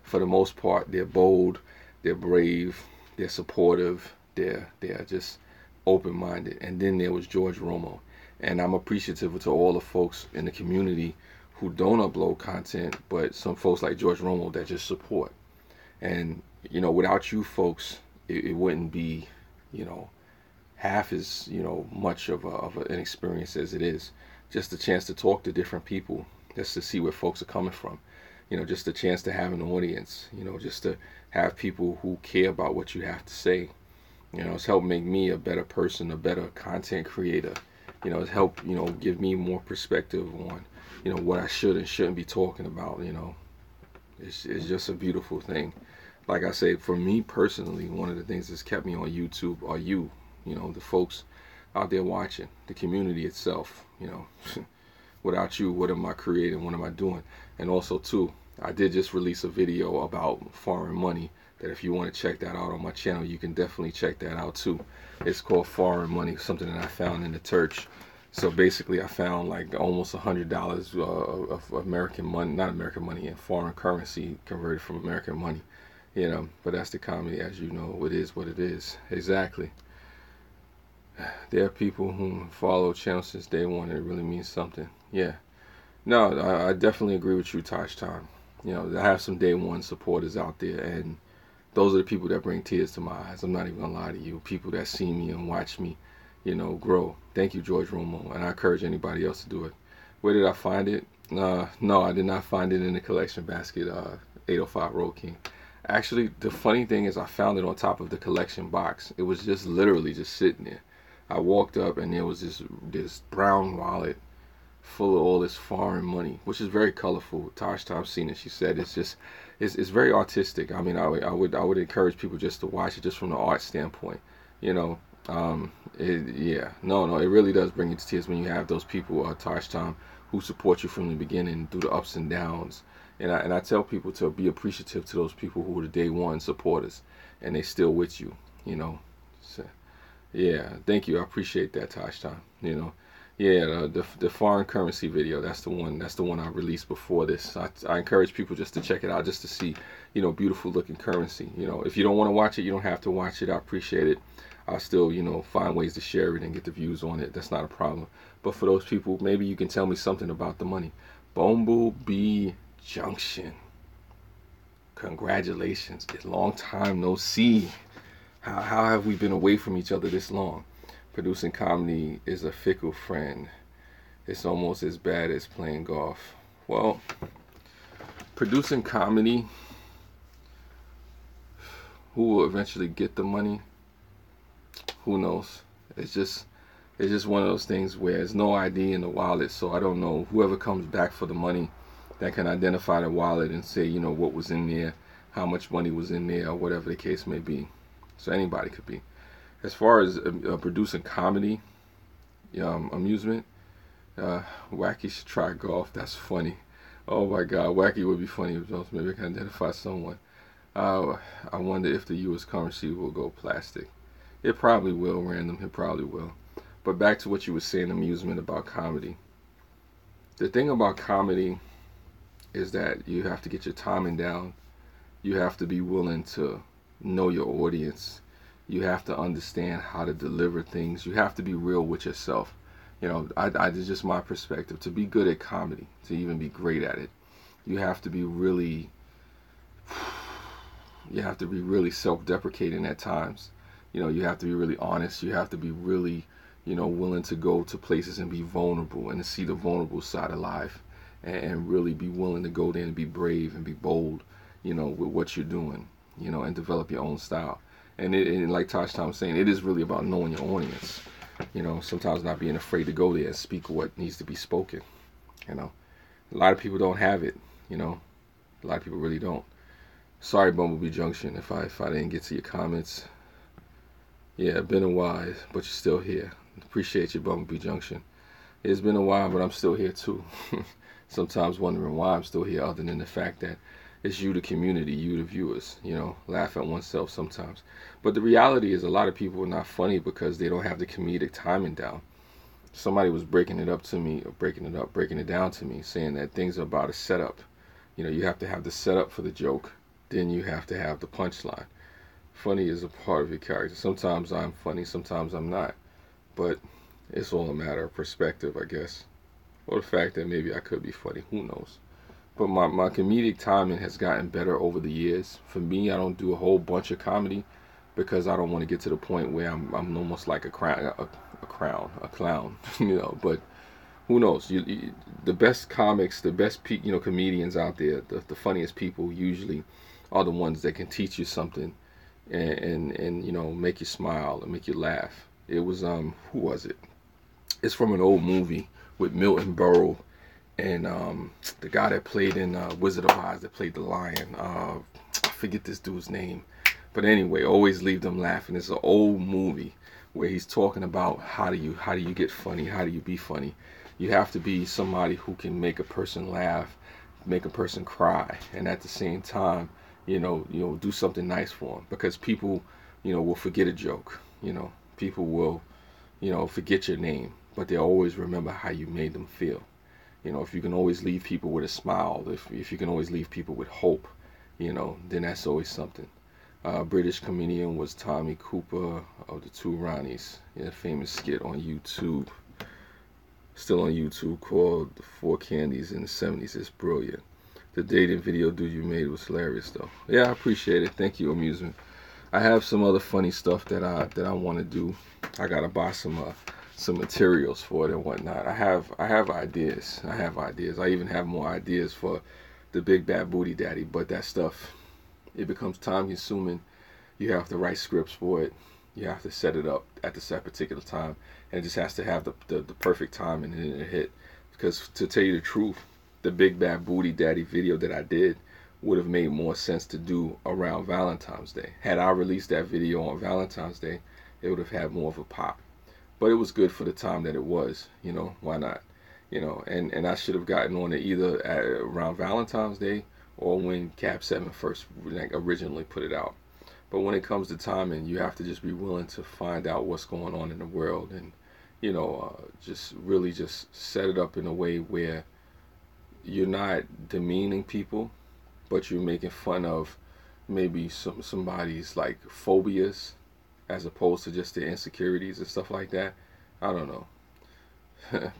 for the most part, they're bold, they're brave, they're supportive, they're just open-minded. And then there was George Romo, and I'm appreciative to all the folks in the community who don't upload content, but some folks like George Romo that just support. And without you folks, it wouldn't be half as much of an experience as it is. Just a chance to talk to different people, just to see where folks are coming from, just a chance to have an audience, just to have people who care about what you have to say. It's helped make me a better person, a better content creator. It's helped, give me more perspective on, what I should and shouldn't be talking about. It's just a beautiful thing. Like I say, for me personally, one of the things that's kept me on YouTube are you, the folks out there watching, the community itself. Without you, what am I creating? What am I doing? And also, too, I did just release a video about foreign money, that if you want to check that out on my channel, you can definitely check that out too. It's called Foreign Money, something that I found in the church. So basically, I found like almost $100 of American money, not American money, in foreign currency converted from American money. But that's the comedy, as you know. It is what it is. Exactly. There are people who follow channels since day one, and it really means something. Yeah. No, I definitely agree with you, Tosh Time. I have some day one supporters out there, and those are the people that bring tears to my eyes. I'm not even gonna lie to you. People that see me and watch me, grow. Thank you, George Romo, and I encourage anybody else to do it. Where did I find it? No, I did not find it in the collection basket. 805 Road King. Actually, the funny thing is, I found it on top of the collection box. It was just literally just sitting there. I walked up and there was this brown wallet full of all this foreign money, which is very colorful. Tosh Time seen it. She said it's very artistic. I mean, I would encourage people just to watch it just from the art standpoint. No, it really does bring you to tears when you have those people, Tosh Time, who support you from the beginning through the ups and downs. And I tell people to be appreciative to those people who were the day one supporters, and they still with you. So, yeah, thank you. I appreciate that, Tosh Time. Yeah, the foreign currency video, that's the one I released before this. I encourage people just to check it out, just to see, beautiful looking currency. If you don't want to watch it, you don't have to watch it. I appreciate it. I'll still, find ways to share it and get the views on it. That's not a problem. But for those people, maybe you can tell me something about the money. Bumblebee Junction. Congratulations. It's a long time no see. How have we been away from each other this long? Producing comedy is a fickle friend. It's almost as bad as playing golf. Well, producing comedy, who will eventually get the money? Who knows? It's just one of those things where there's no ID in the wallet, so I don't know. Whoever comes back for the money that can identify the wallet and say, what was in there, how much money was in there, or whatever the case may be. So anybody could be. As far as producing comedy, amusement, Wacky should try golf. That's funny. Oh my God, Wacky would be funny. Maybe I can identify someone. I wonder if the U.S. currency will go plastic. It probably will, random. It probably will. But back to what you were saying, amusement about comedy. The thing about comedy is that you have to get your timing down. You have to be willing to know your audience. You have to understand how to deliver things. You have to be real with yourself. It's just my perspective. To be good at comedy, to even be great at it, you have to be really self-deprecating at times. You have to be really honest. You have to be really, willing to go to places and be vulnerable and to see the vulnerable side of life, and really be willing to go there and be brave and be bold, with what you're doing, and develop your own style. And like Tosh Tom was saying, it is really about knowing your audience. Sometimes not being afraid to go there and speak what needs to be spoken. A lot of people don't have it. A lot of people really don't. Sorry, Bumblebee Junction, if I didn't get to your comments. Yeah, been a while, but you're still here. Appreciate you, Bumblebee Junction. It's been a while, but I'm still here too. Sometimes wondering why I'm still here, other than the fact that it's you, the community, you, the viewers. Laugh at oneself sometimes. But the reality is, a lot of people are not funny because they don't have the comedic timing down. Somebody was breaking it down to me, saying that things are about a setup. You have to have the setup for the joke, then you have to have the punchline. Funny is a part of your character. Sometimes I'm funny, sometimes I'm not. But it's all a matter of perspective, I guess. Or the fact that maybe I could be funny, who knows. But my comedic timing has gotten better over the years. For me, I don't do a whole bunch of comedy because I don't want to get to the point where I'm almost like a clown. But who knows? The best comics, the best comedians out there, the funniest people usually are the ones that can teach you something and make you smile and make you laugh. It was who was it? It's from an old movie with Milton Berle and the guy that played in Wizard of Oz, that played the lion. I forget this dude's name, but anyway, always leave them laughing. It's an old movie where he's talking about how do you get funny, how do you be funny. You have to be somebody who can make a person laugh, make a person cry, and at the same time, do something nice for them, because people, will forget a joke. People will, forget your name, but they always remember how you made them feel. If you can always leave people with a smile, if you can always leave people with hope, then that's always something. British comedian was Tommy Cooper of the Two Ronnies. A famous skit on YouTube, still on YouTube, called The Four Candies in the 70s. It's brilliant. The dating video dude you made was hilarious, though. Yeah, I appreciate it. Thank you, amusement. I have some other funny stuff that I want to do. I gotta buy some materials for it and whatnot. I have ideas. I even have more ideas for the Big Bad Booty Daddy, but that stuff, it becomes time consuming. You have to write scripts for it. You have to set it up at the set particular time, and it just has to have the perfect time and then it hit. Because to tell you the truth, the Big Bad Booty Daddy video that I did would have made more sense to do around Valentine's Day. Had I released that video on Valentine's Day, it would have had more of a pop. But it was good for the time that it was. Why not? And I should have gotten on it either around Valentine's Day or when Cap 7 first originally put it out. But when it comes to timing, you have to just be willing to find out what's going on in the world, and just really just set it up in a way where you're not demeaning people, but you're making fun of maybe somebody's like phobias, as opposed to just their insecurities and stuff like that. I don't know.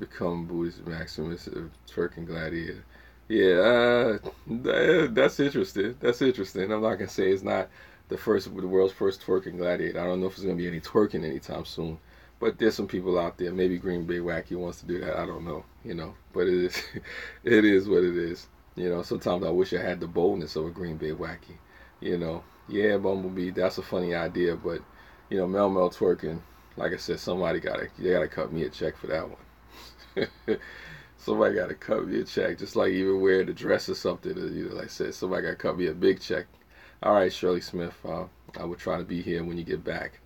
Become Buddhist Maximus, Turk and Gladiator. Yeah, that's interesting. That's interesting. I'm not gonna say it's not the world's first twerking gladiator. I don't know if there's gonna be any twerking anytime soon, but there's some people out there. Maybe Green Bay Wacky wants to do that. I don't know, But it is, it is what it is. Sometimes I wish I had the boldness of a Green Bay Wacky. Yeah, Bumblebee. That's a funny idea, but Mel Mel twerking. Like I said, they gotta cut me a check for that one. Somebody got to cut me a check, just like even wearing a dress or something. Like I said, somebody got to cut me a big check. All right, Shirley Smith, I would try to be here when you get back,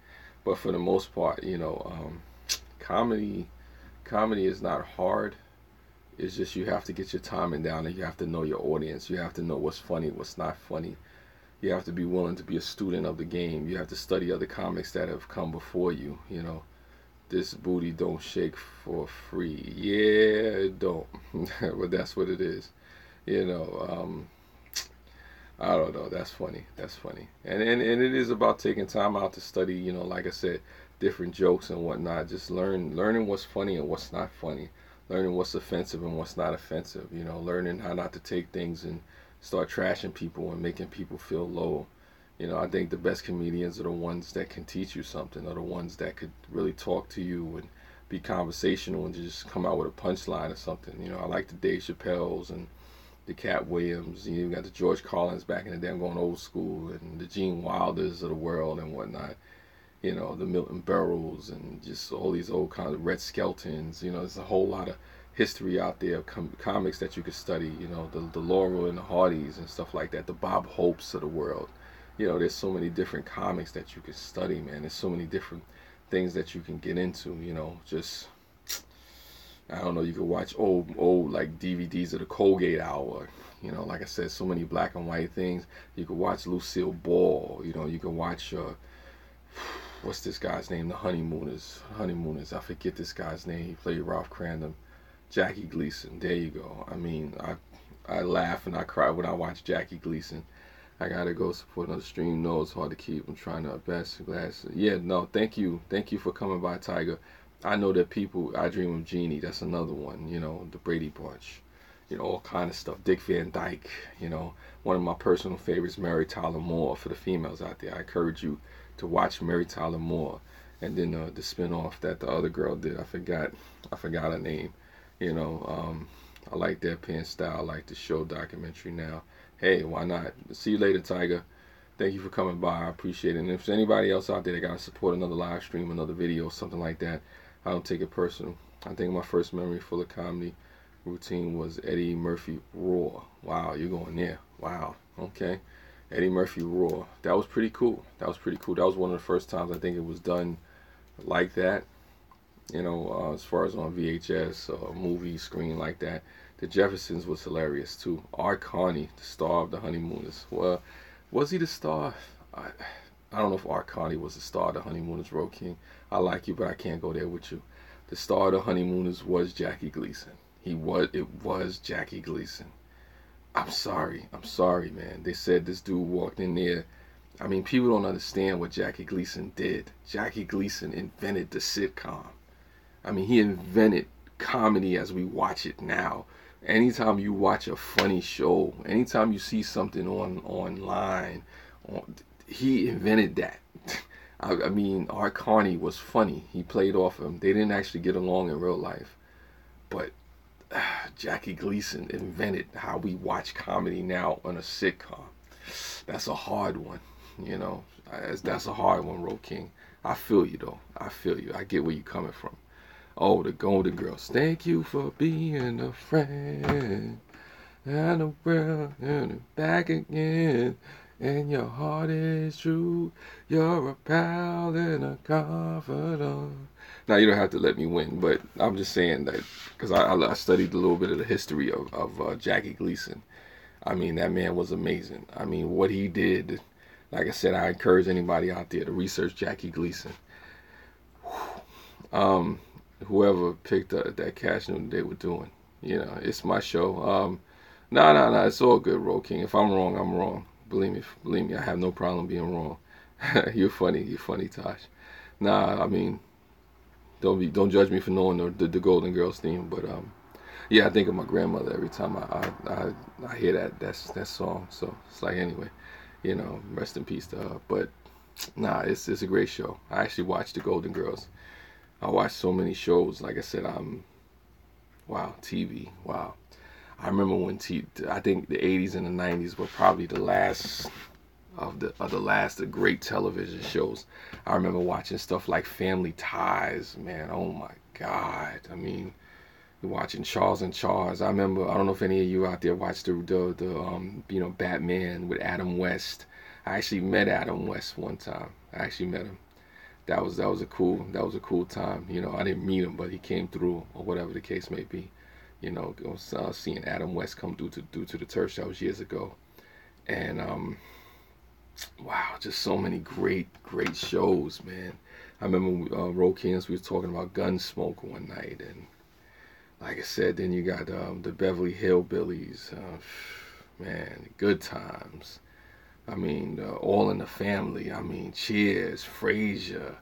but for the most part, comedy, comedy is not hard. It's just you have to get your timing down, and you have to know your audience. You have to know what's funny, what's not funny. You have to be willing to be a student of the game. You have to study other comics that have come before you. This booty don't shake for free. Yeah, it don't. But that's what it is. You know, um, I don't know. That's funny. That's funny. And it is about taking time out to study, like I said, different jokes and whatnot. Just learning what's funny and what's not funny. Learning what's offensive and what's not offensive. Learning how not to take things and start trashing people and making people feel low. I think the best comedians are the ones that can teach you something, are the ones that could really talk to you and be conversational and just come out with a punchline or something. I like the Dave Chappelle's and the Cat Williams. You got the George Carlins back in the day. I'm going old school, and the Gene Wilders of the world and whatnot. The Milton Berles and just all these old kind of Red Skeltons. There's a whole lot of history out there of comics that you could study. The Laurel and the Hardys and stuff like that. The Bob Hopes of the world. There's so many different comics that you can study, man. There's so many different things that you can get into. Just I don't know. You can watch old like DVDs of the Colgate Hour. Like I said, so many black and white things. You can watch Lucille Ball. You can watch what's this guy's name? The Honeymooners. Honeymooners. I forget this guy's name. He played Ralph Crandom. Jackie Gleason. There you go. I mean, I laugh and I cry when I watch Jackie Gleason. I gotta go support another stream. No, it's hard to keep. I'm trying to best glass. Yeah, no, thank you. Thank you for coming by, Tiger. I know that people, I Dream of Jeannie, that's another one, the Brady Bunch, all kind of stuff. Dick Van Dyke, one of my personal favorites, Mary Tyler Moore, for the females out there. I encourage you to watch Mary Tyler Moore. And then the spinoff that the other girl did, I forgot her name. I like Deadpan Style, I like the show documentary now. Hey, why not? See you later, Tiger. Thank you for coming by. I appreciate it. And if there's anybody else out there that got to support another live stream, another video, something like that, I don't take it personal. I think my first memory full of comedy routine was Eddie Murphy Raw. Wow, you're going there. Wow. Okay. Eddie Murphy Raw. That was pretty cool. That was pretty cool. That was one of the first times I think it was done like that. As far as on VHS or movie screen like that. The Jeffersons was hilarious too. Art Carney, the star of the Honeymooners. Well, was he the star? I don't know if Art Carney was the star of the Honeymooners. Road King, I like you, but I can't go there with you. The star of the Honeymooners was Jackie Gleason. It was Jackie Gleason. I'm sorry, man. They said this dude walked in there. I mean, people don't understand what Jackie Gleason did. Jackie Gleason invented the sitcom. I mean, he invented comedy as we watch it now. Anytime you watch a funny show, anytime you see something online, he invented that. I mean, Art Carney was funny. He played off him. They didn't actually get along in real life, but Jackie Gleason invented how we watch comedy now on a sitcom. That's a hard one, That's a hard one, Road King. I feel you though. I feel you. I get where you're coming from. Oh, the Golden Girls. Thank you for being a friend. And the world and back again. And your heart is true. You're a pal and a confidant. Now, you don't have to let me win, but I'm just saying that because I studied a little bit of the history of Jackie Gleason. I mean, that man was amazing. I mean, what he did, like I said, I encourage anybody out there to research Jackie Gleason. Whoever picked that cash knew what they were doing. It's my show. No, it's all good, Road King. If I'm wrong, I'm wrong. Believe me, I have no problem being wrong. You're funny, Tosh. Nah, I mean, don't judge me for knowing the Golden Girls theme, but Yeah, I think of my grandmother every time I hear that song. So it's like, anyway, rest in peace to her. But nah, it's a great show. I actually watched the Golden Girls. I watched so many shows. Like I said, wow, TV, wow. I remember when I think the 80s and the 90s were probably the last of great television shows. I remember watching stuff like Family Ties, man. Oh my God. I mean, watching Charles and Charles. I remember. I don't know if any of you out there watched the Batman with Adam West. I actually met Adam West one time. I actually met him. That was a cool time. I didn't meet him, but he came through, or whatever the case may be. Seeing Adam West come due to the turf shows years ago, and wow, just so many great shows, man. I remember Roll Kings, we was talking about Gunsmoke one night, and like I said, then you got the Beverly Hillbillies, man, Good Times. I mean, All in the Family. I mean, Cheers, Frasier,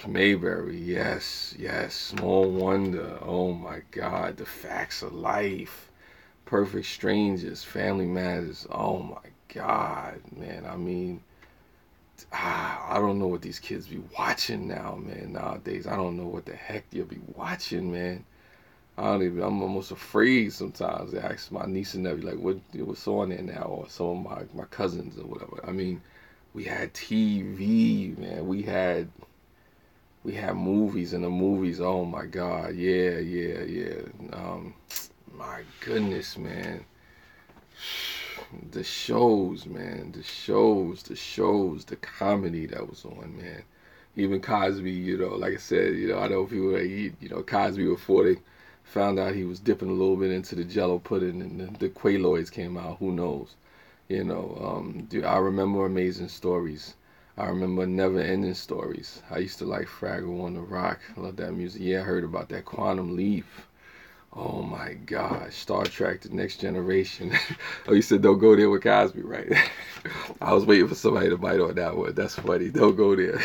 Mayberry, yes, Small Wonder. Oh my God, The Facts of Life, Perfect Strangers, Family Matters. Oh my God, man. I mean, I don't know what these kids be watching now, man. Nowadays, I don't know what the heck they'll be watching, man. I'm almost afraid sometimes to ask my niece and nephew, like, what's on there now, or some of my cousins or whatever. I mean, we had TV, man. We had movies, and the movies, oh my God, yeah. My goodness, man. The shows, man, the comedy that was on, man. Even Cosby, like I said, I know people that Cosby before they found out he was dipping a little bit into the Jello pudding and the Quaaludes came out. Who knows? Dude, I remember Amazing Stories. I remember Never Ending Stories. I used to like Fraggle on the Rock. I love that music. Yeah, I heard about that Quantum Leap. Oh my gosh, Star Trek: The Next Generation. Oh, you said don't go there with Cosby, right? I was waiting for somebody to bite on that one. That's funny. Don't go there.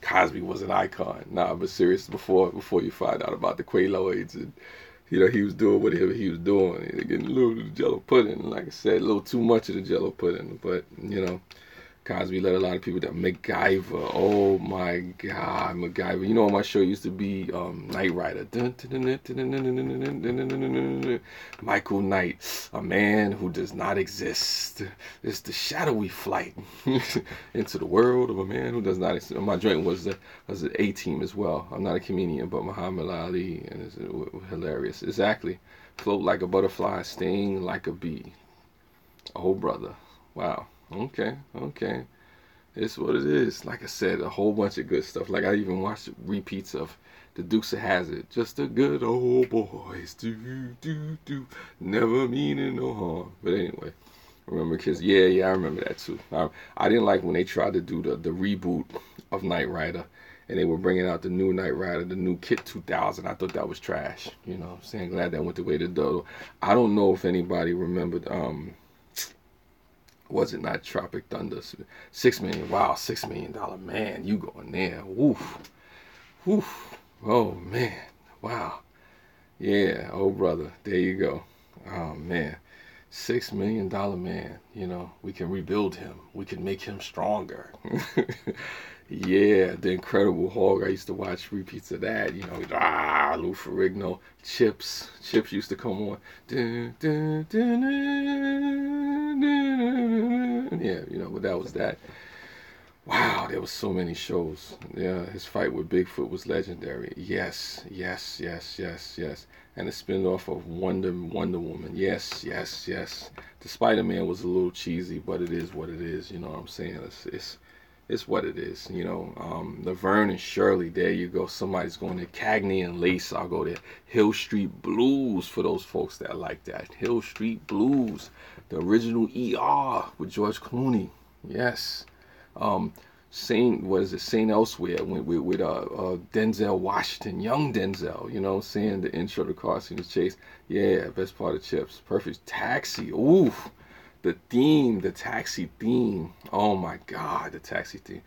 Cosby was an icon. Nah, but serious, before you find out about the Quaaludes, and he was doing whatever he was doing, getting a little of the Jello pudding. Like I said, a little too much of the Jello pudding, but Cosby let a lot of people down. MacGyver, oh my God, MacGyver. You know what my show used to be? Knight Rider. Michael Knight, a man who does not exist. It's the shadowy flight into the world of a man who does not exist. My joint was an A-Team as well. I'm not a comedian, but Muhammad Ali, and it's hilarious. Exactly. Float like a butterfly, sting like a bee. Oh, brother. Wow. Okay. It's what it is. Like I said, a whole bunch of good stuff. Like I even watched repeats of the Dukes of Hazzard. Just a good old boys. Do. Never meaning no harm. But anyway, remember kids? Yeah, I remember that too. I didn't like when they tried to do the reboot of Knight Rider. And they were bringing out the new Knight Rider, the new Kit 2000. I thought that was trash. I'm saying, glad that went the way to do. I don't know if anybody remembered was it not Tropic Thunder? 6 million. Wow, $6 million man. You going there? Woof. Oh man. Wow. Yeah. Oh brother. There you go. Oh man. $6 million man. We can rebuild him. We can make him stronger. Yeah, the Incredible Hulk. I used to watch repeats of that. Lou Ferrigno, Chips used to come on. Yeah, but that was that. Wow, there was so many shows. Yeah, his fight with Bigfoot was legendary. Yes. And the spin-off of Wonder Woman. Yes. The Spider-Man was a little cheesy, but it is what it is. You know what I'm saying? It's what it is. Laverne and Shirley, there you go. Somebody's going there. Cagney and Lace, I'll go there. Hill Street Blues, for those folks that like that. Hill Street Blues, the original ER with George Clooney. Yes. Saint Elsewhere with Denzel Washington, young Denzel, saying the intro to Car Scene Chase. Yeah, best part of Chips. Perfect Taxi. Ooh, the theme, the Taxi theme. Oh my God, the Taxi theme.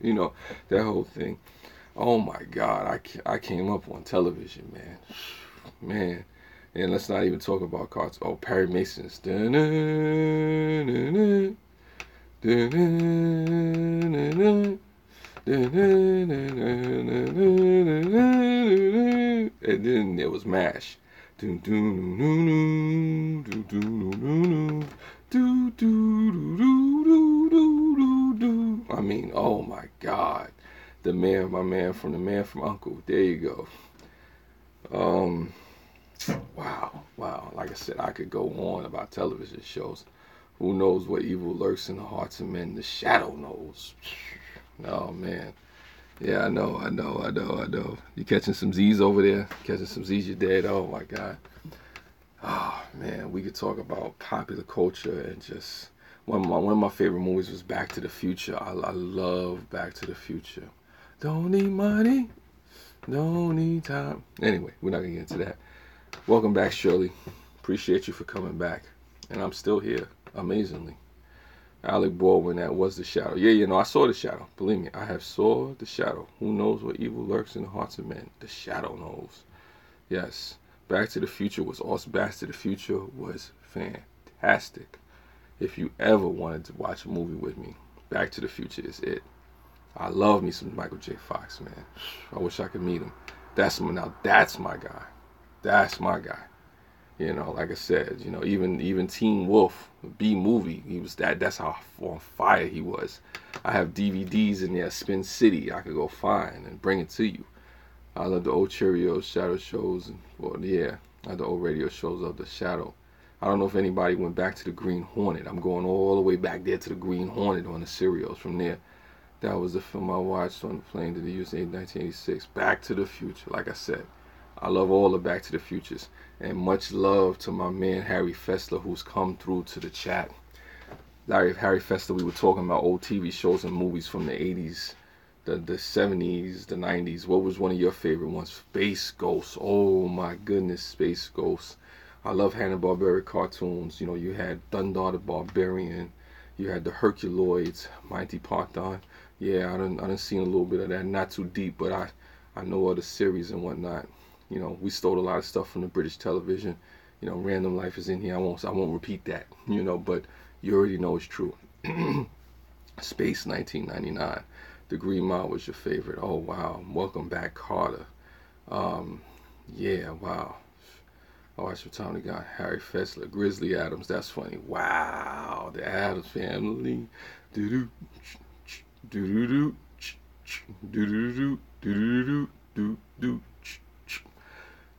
You know, that whole thing. Oh my God, I came up on television, man. Man. And let's not even talk about cards. Oh, Perry Mason's. And then there was MASH. I mean, oh my God. My man from Uncle. There you go. Wow. Like I said, I could go on about television shows. Who knows what evil lurks in the hearts of men? The shadow knows. Oh man. Yeah, I know. You catching some Z's over there? Catching some Z's, you're dead. Oh my God. Oh man, we could talk about popular culture and just one of my favorite movies was Back to the Future. I love Back to the Future. Don't need money, don't need time. Anyway, we're not gonna get into that. Welcome back, Shirley. Appreciate you for coming back. And I'm still here, amazingly. Alec Baldwin, that was The Shadow. Yeah, I saw The Shadow. Believe me, I have saw The Shadow. Who knows what evil lurks in the hearts of men? The Shadow knows. Yes. Back to the Future was awesome. Back to the Future was fantastic. If you ever wanted to watch a movie with me, Back to the Future is it. I love me some Michael J. Fox, man. I wish I could meet him. That's my guy. That's my guy. Like I said, even Teen Wolf, B movie, he was that's how on fire he was. I have DVDs in there, Spin City, I could go find and bring it to you. I love the old Cheerios, Shadow shows, and I love the old radio shows of The Shadow. I don't know if anybody went back to the Green Hornet. I'm going all the way back there to the Green Hornet on the serials from there. That was the film I watched on the plane to the USA in 1986. Back to the Future, like I said. I love all the Back to the Futures. And much love to my man Harry Fessler, who's come through to the chat. Harry Fessler, we were talking about old TV shows and movies from the 80s, the 70s, the 90s. What was one of your favorite ones? Space Ghost. Oh my goodness, Space Ghost. I love Hanna-Barbera cartoons. You had Dundar the Barbarian. You had the Herculoids, Monty Python. Yeah, I done seen a little bit of that. Not too deep, but I know of the series and whatnot. We stole a lot of stuff from the British television. Random Life is in here. I won't repeat that. But you already know it's true. Space 1999. The Green Mile was your favorite. Oh wow. Welcome back, Carter. Yeah, wow. I watched your time to got Harry Fessler, Grizzly Adams. That's funny. Wow, the Addams Family. Do do do do do do do do do.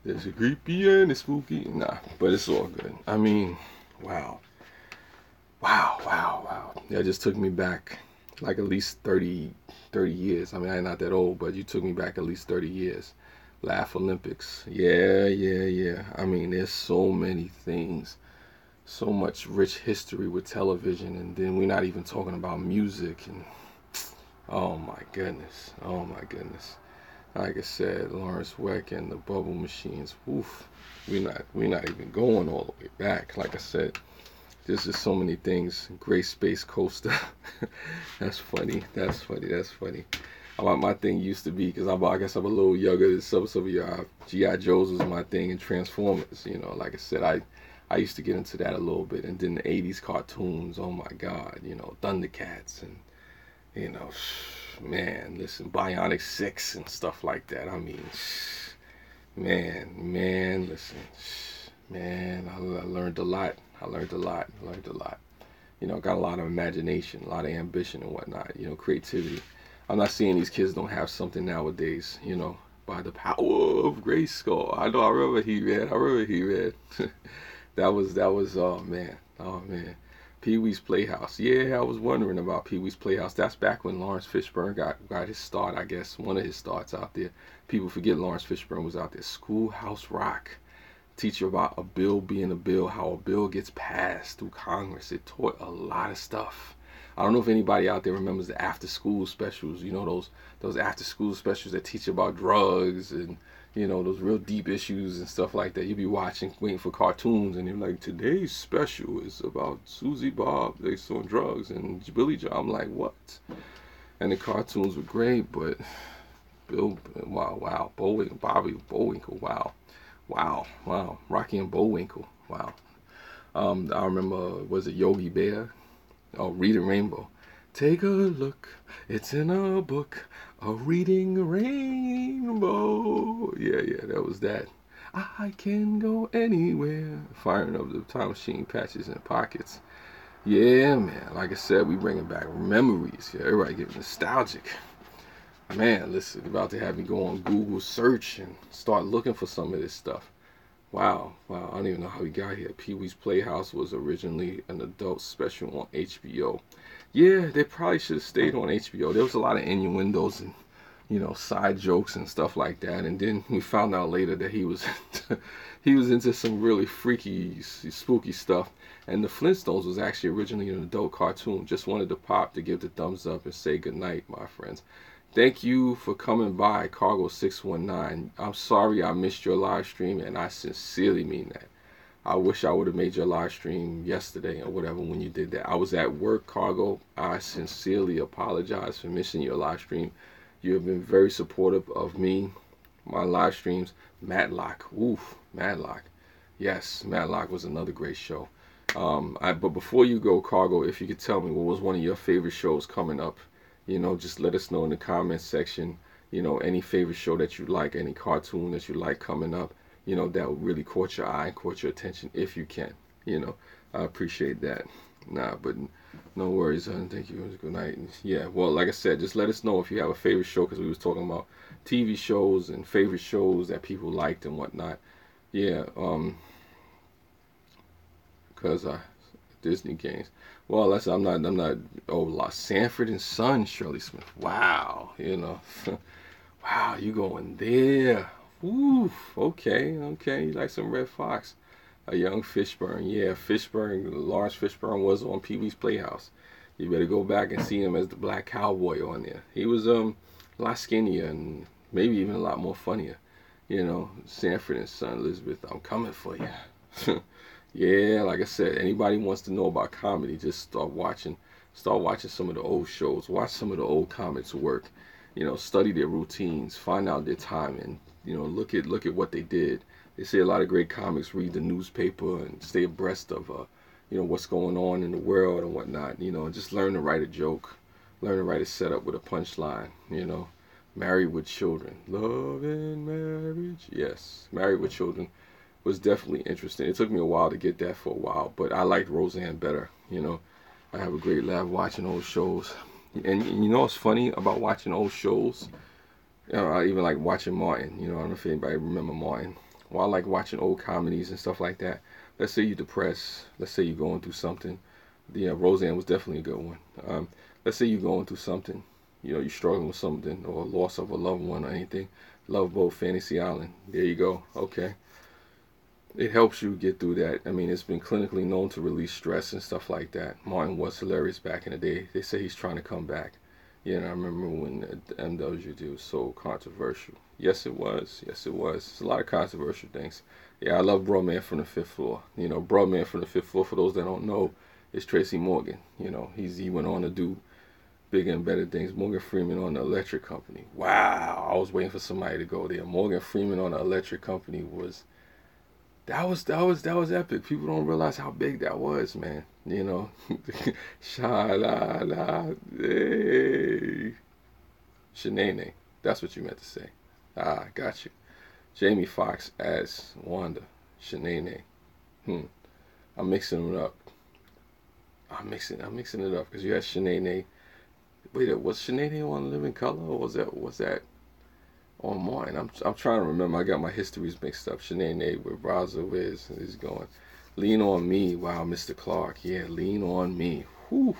There's a creepy and it's spooky. Nah, but it's all good. I mean, wow. That just took me back like at least 30 years. I mean, I'm not that old, but you took me back at least 30 years. Laugh Olympics. Yeah. I mean, there's so many things. So much rich history with television. And then we're not even talking about music. And oh my goodness. Like I said, Lawrence Weck and the Bubble Machines. Oof. We're not even going all the way back. Like I said, there's just so many things. Great Space Coaster. That's funny. My thing used to be, because I guess I'm a little younger than some of y'all, G.I. Joes was my thing, and Transformers. Like I said, I used to get into that a little bit. And then the 80s cartoons, oh my God, Thundercats and, man, listen, Bionic 6 and stuff like that. I mean, man, listen, man, I learned a lot. I got a lot of imagination, a lot of ambition and whatnot, creativity. I'm not saying these kids don't have something nowadays, by the power of Grayskull. I remember he read. that was, oh man. Pee-wee's Playhouse. Yeah, I was wondering about Pee-wee's Playhouse. That's back when Lawrence Fishburne got his start, I guess, one of his starts out there. People forget Lawrence Fishburne was out there. Schoolhouse Rock. Teach you about a bill being a bill, how a bill gets passed through Congress. It taught a lot of stuff. I don't know if anybody out there remembers the after school specials. You know, those after school specials that teach about drugs and, you know, those real deep issues and stuff like that. You'd be watching, waiting for cartoons, and you're like, today's special is about Susie Bob, they on drugs, and Billy John. I'm like, what? And the cartoons were great, but wow, Bullwinkle, Bobby Bullwinkle, wow, Rocky and Bullwinkle, wow. I remember, was it Yogi Bear? Oh, Reading Rainbow. Take a look, it's in a book, a reading rainbow. Yeah, that was that. I can go anywhere. Firing up the time machine patches in pockets. Yeah, man. Like I said, we bringing back memories. Yeah, everybody getting nostalgic. Man, listen, about to have me go on Google search and start looking for some of this stuff. Wow. I don't even know how we got here. Pee-wee's Playhouse was originally an adult special on HBO. Yeah, they probably should have stayed on HBO. There was a lot of innuendos and, you know, side jokes and stuff like that. And then we found out later that he was he was into some really freaky, spooky stuff. And the Flintstones was actually originally an adult cartoon. Just wanted to pop to give the thumbs up and say goodnight, my friends. Thank you for coming by, Cargo619. I'm sorry I missed your live stream, and I sincerely mean that. I wish I would have made your live stream yesterday or whatever when you did that. I was at work, Cargo. I sincerely apologize for missing your live stream. You have been very supportive of me, my live streams. Matlock. Oof, Matlock. Yes, Matlock was another great show. But before you go, Cargo, if you could tell me what was one of your favorite shows coming up, you know, just let us know in the comments section, you know, any favorite show that you like, any cartoon that you like coming up, you know, that would really caught your eye, caught your attention if you can, you know. I appreciate that. But no worries, thank you. Good night. Yeah, well, like I said, just let us know if you have a favorite show, because we was talking about TV shows and favorite shows that people liked and whatnot. Yeah, because Disney games. Well, I'm not. Oh, Sanford and Son, Shirley Smith. Wow, you know, wow, you going there? Oof. Okay. You like some Red Fox? A young Fishburne. Yeah, Lawrence Fishburne was on Pee-wee's Playhouse. You better go back and see him as the black cowboy on there. He was a lot skinnier and maybe even a lot more funnier. You know, Sanford and Son, Elizabeth, I'm coming for you. Yeah, like I said, anybody wants to know about comedy, just start watching some of the old shows, watch some of the old comics work, you know, study their routines, find out their timing, you know, look at what they did. They say a lot of great comics read the newspaper and stay abreast of you know, what's going on in the world and whatnot, you know, and just learn to write a joke, learn to write a setup with a punchline, you know. Married with Children, Love and Marriage, yes, Married with Children was definitely interesting. It took me a while to get that for a while, but I liked Roseanne better. You know, I have a great laugh watching old shows. And you know what's funny about watching old shows? You know, I even like watching Martin. You know, I don't know if anybody remember Martin. Well, I like watching old comedies and stuff like that. Let's say you're depressed. Let's say you're going through something. Yeah, Roseanne was definitely a good one. Let's say you're going through something. You know, you're struggling with something or loss of a loved one or anything. Love Boat, Fantasy Island. There you go. Okay. It helps you get through that. I mean, it's been clinically known to release stress and stuff like that. Martin was hilarious back in the day. They say he's trying to come back. Yeah, and I remember when the MWD was so controversial. Yes, it was. It's a lot of controversial things. Yeah, I love Bro Man from the Fifth Floor. You know, Bro Man from the Fifth Floor, for those that don't know, is Tracy Morgan. You know, he went on to do bigger and better things. Morgan Freeman on the Electric Company. Wow, I was waiting for somebody to go there. Morgan Freeman on the Electric Company was... That was epic. People don't realize how big that was, man. You know, sha-la-la, hey. Shanae, that's what you meant to say. Ah, got you. Jamie Foxx as Wanda. Shanae. I'm mixing it up. I'm mixing it up because you had Shanae. Wait, was Shanae on Living Color, or was that on Martin? I'm trying to remember. I got my histories mixed up. Shanae with Raza Wiz is going. Lean on Me. Wow, Mr. Clark. Yeah, Lean on Me. Whew.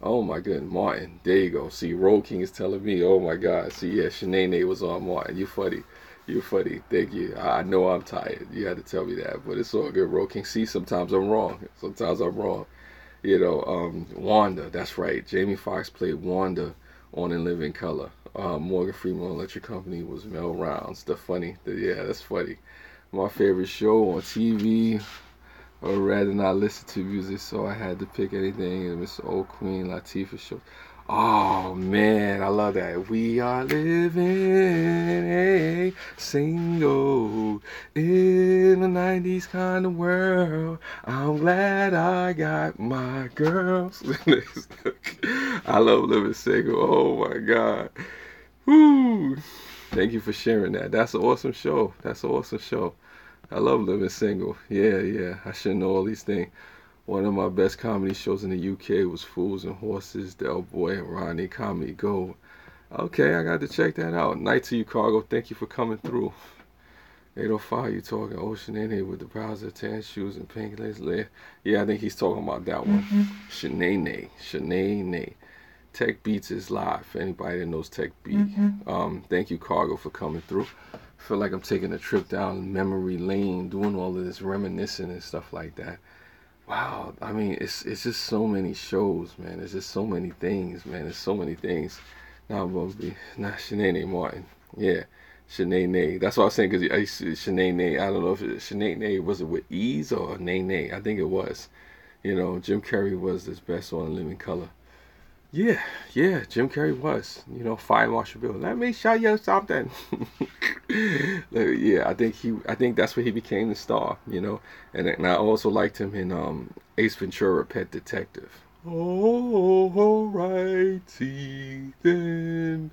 Oh my goodness, Martin. There you go. See, Road King is telling me. Oh my God. See, yeah, Shanae was on Martin. You funny. Thank you. I know I'm tired. You had to tell me that, but it's all good, Road King. See, sometimes I'm wrong. Wanda. That's right. Jamie Foxx played Wanda on In Living Color. Morgan Freeman Electric Company was Mel Rounds. Yeah, that's funny. My favorite show on TV. Or rather not listen to music, so I had to pick anything. And Miss Old Queen Latifah show. Oh man, I love that. We are living a single in the 90s kind of world. I'm glad I got my girls. I love living single. Oh my God. Woo. Thank you for sharing that. That's an awesome show. That's an awesome show. I love living single. Yeah. I should know all these things. One of my best comedy shows in the UK was Fools and Horses, Del Boy and Ronnie Comedy Gold. Okay, I got to check that out. Night to you, Cargo. Thank you for coming through. 805, you talking Ocean Nene with the browser, tan shoes, and pink lace. Yeah, I think he's talking about that one. Shanae. Tech Beats is live for anybody that knows Tech Beat. Thank you, Cargo, for coming through. I feel like I'm taking a trip down memory lane, doing all of this reminiscing and stuff like that. Wow, I mean, it's just so many shows, man. It's just so many things, man. There's so many things. Now I'm gonna be Shanae Martin. Yeah, Shanae. That's what I was saying, because I used to Shanae. I don't know if Shanae was it with Ease or Nene. I think it was. Jim Carrey was his best on Living Color. Yeah, Jim Carrey was. Fire Marshal Bill. Let me show you something. Yeah, I think that's where he became the star. And I also liked him in Ace Ventura: Pet Detective. Oh, righty then.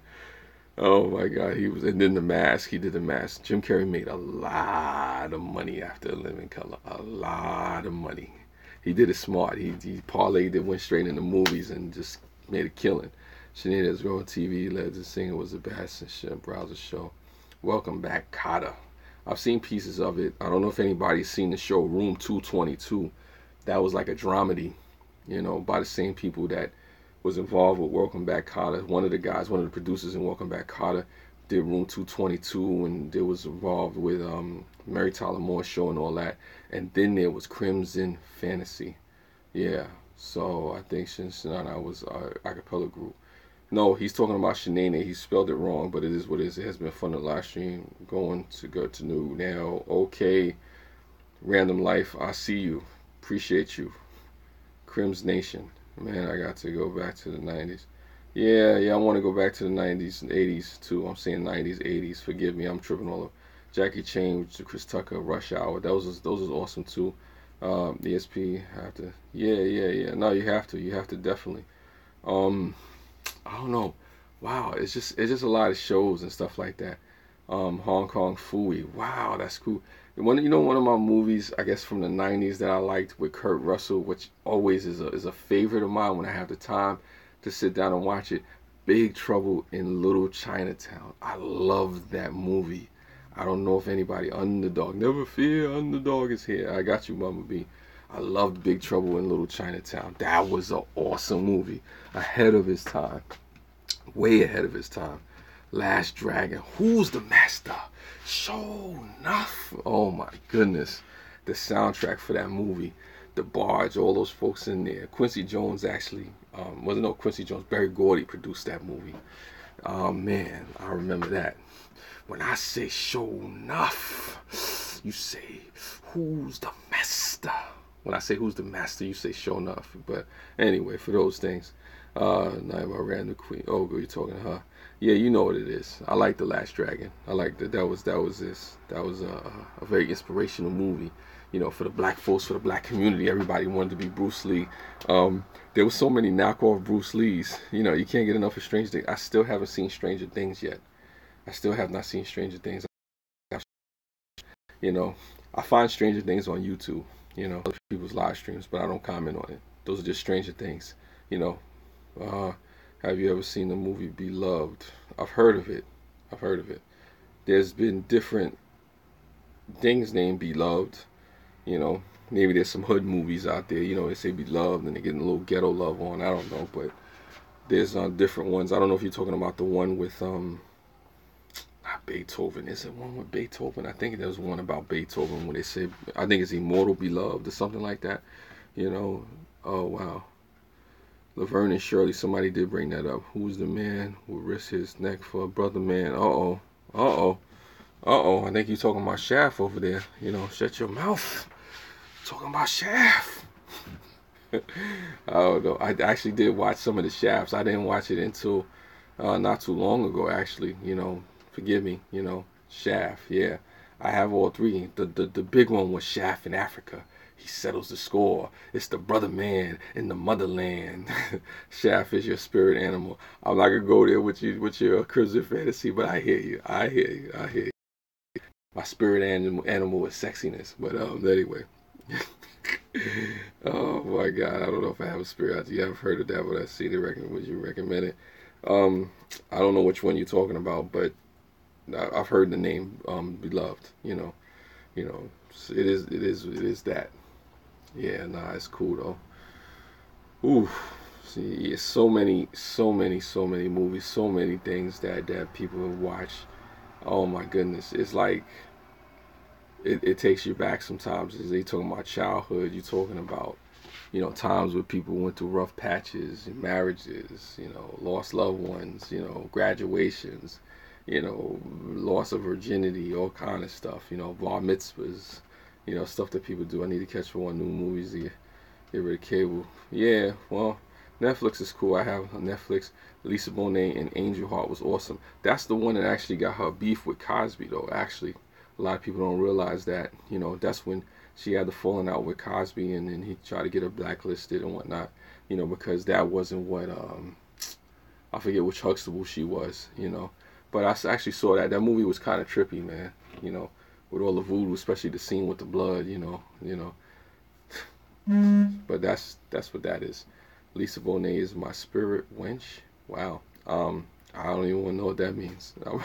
Oh my God, and then The Mask. He did The Mask. Jim Carrey made a lot of money after Living Color. A lot of money. He did it smart. He parlayed it, went straight into movies, and just made a killing. Shenanigans Grow TV, Legend Singer was the best browser show. Welcome Back, Kotter. I've seen pieces of it. I don't know if anybody's seen the show Room 222. That was like a dramedy, by the same people that was involved with Welcome Back, Kotter. One of the producers in Welcome Back, Kotter, did Room 222, and they was involved with Mary Tyler Moore's show and all that. And then there was Crimson Fantasy. Yeah. So I think Shinshana was a cappella group. No, he's talking about Shanae. He spelled it wrong, but it is what it is. It has been fun to live stream. Going to go to new now. Okay, Random Life. I see you. Appreciate you. Crims Nation. Man, I got to go back to the 90s. Yeah. I want to go back to the 90s and 80s too. I'm saying 90s, 80s. Forgive me, I'm tripping all over. Jackie Chan, Chris Tucker, Rush Hour. Those was awesome too. ESP have to. Yeah. No, you have to definitely. I don't know. Wow, it's just a lot of shows and stuff like that. Hong Kong Phooey. Wow, that's cool. One of my movies, I guess from the 90s that I liked with Kurt Russell, which always is a favorite of mine when I have the time to sit down and watch it. Big Trouble in Little Chinatown. I love that movie. I don't know if anybody, Underdog, never fear, Underdog is here. I got you, Mama B. I loved Big Trouble in Little Chinatown. That was an awesome movie. Ahead of his time. Way ahead of his time. Last Dragon. Who's the master? Show enough. Oh my goodness. The soundtrack for that movie. The Barge, all those folks in there. Quincy Jones actually, Quincy Jones, Berry Gordy produced that movie. Oh man, I remember that. When I say show enough, you say, who's the master? When I say who's the master, you say show enough. But anyway, for those things, Naima Random Queen. Oh, you're talking to her. Yeah, you know what it is. I like The Last Dragon. I like that. That was a very inspirational movie. For the black folks, for the black community. Everybody wanted to be Bruce Lee. There was so many knockoff Bruce Lees. You can't get enough of Stranger Things. I still haven't seen Stranger Things yet. I still have not seen Stranger Things. I find Stranger Things on YouTube, other people's live streams, but I don't comment on it. Those are just Stranger Things, Have you ever seen the movie Beloved? I've heard of it. There's been different things named Beloved, Maybe there's some hood movies out there, they say Beloved and they're getting a little ghetto love on. I don't know, but there's different ones. I don't know if you're talking about the one with not Beethoven. Is it one with Beethoven? I think there's one about Beethoven where they say, I think it's Immortal Beloved or something like that. Oh wow. Laverne and Shirley, somebody did bring that up. Who's the man who risked his neck for a brother man? Uh-oh. Uh-oh. Uh-oh. I think you're talking about Shaft over there. You know, shut your mouth. Talking about Shaft. I don't know. I actually did watch some of the Shafts. I didn't watch it until not too long ago, actually. You know, forgive me. You know, Shaft. Yeah, I have all three. The big one was Shaft in Africa. He settles the score. It's the brother man in the motherland. Shaft is your spirit animal. I'm not gonna go there with you with your crimson fantasy, but I hear you. I hear you. I hear you. My spirit animal is sexiness. But anyway. Oh my God, I don't know if I have a spirit. You haven't heard of that, but I see the record. Would you recommend it? Um, I don't know which one you're talking about, but I've heard the name Beloved. You know, it is that. Yeah, nah, it's cool though. Ooh, see, yeah, so many movies, so many things that people have watched. Oh my goodness, it's like it takes you back sometimes. As they talking about childhood, you're talking about times where people went through rough patches, marriages, lost loved ones, graduations, loss of virginity, all kind of stuff, bar mitzvahs, stuff that people do. I need to catch more new movies to get rid of cable. Yeah, well, Netflix is cool. I have a Netflix. Lisa Bonet and Angel Heart was awesome. That's the one that actually got her beef with Cosby, though. Actually, a lot of people don't realize that. That's when she had the falling out with Cosby, and then he tried to get her blacklisted and whatnot. Because that wasn't what I forget which Huxtable she was. But I actually saw that. That movie was kind of trippy, man. With all the voodoo, especially the scene with the blood. But that's what that is. Lisa Bonet is my spirit wench. Wow. I don't even know what that means. I'm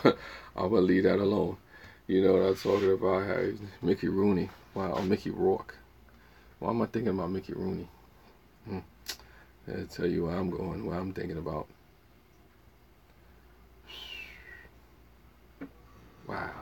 gonna leave that alone. You know what I'm talking about? Hey, Mickey Rooney. Wow, Mickey Rourke. Why am I thinking about Mickey Rooney? I'll tell you where I'm going, what I'm thinking about. Wow.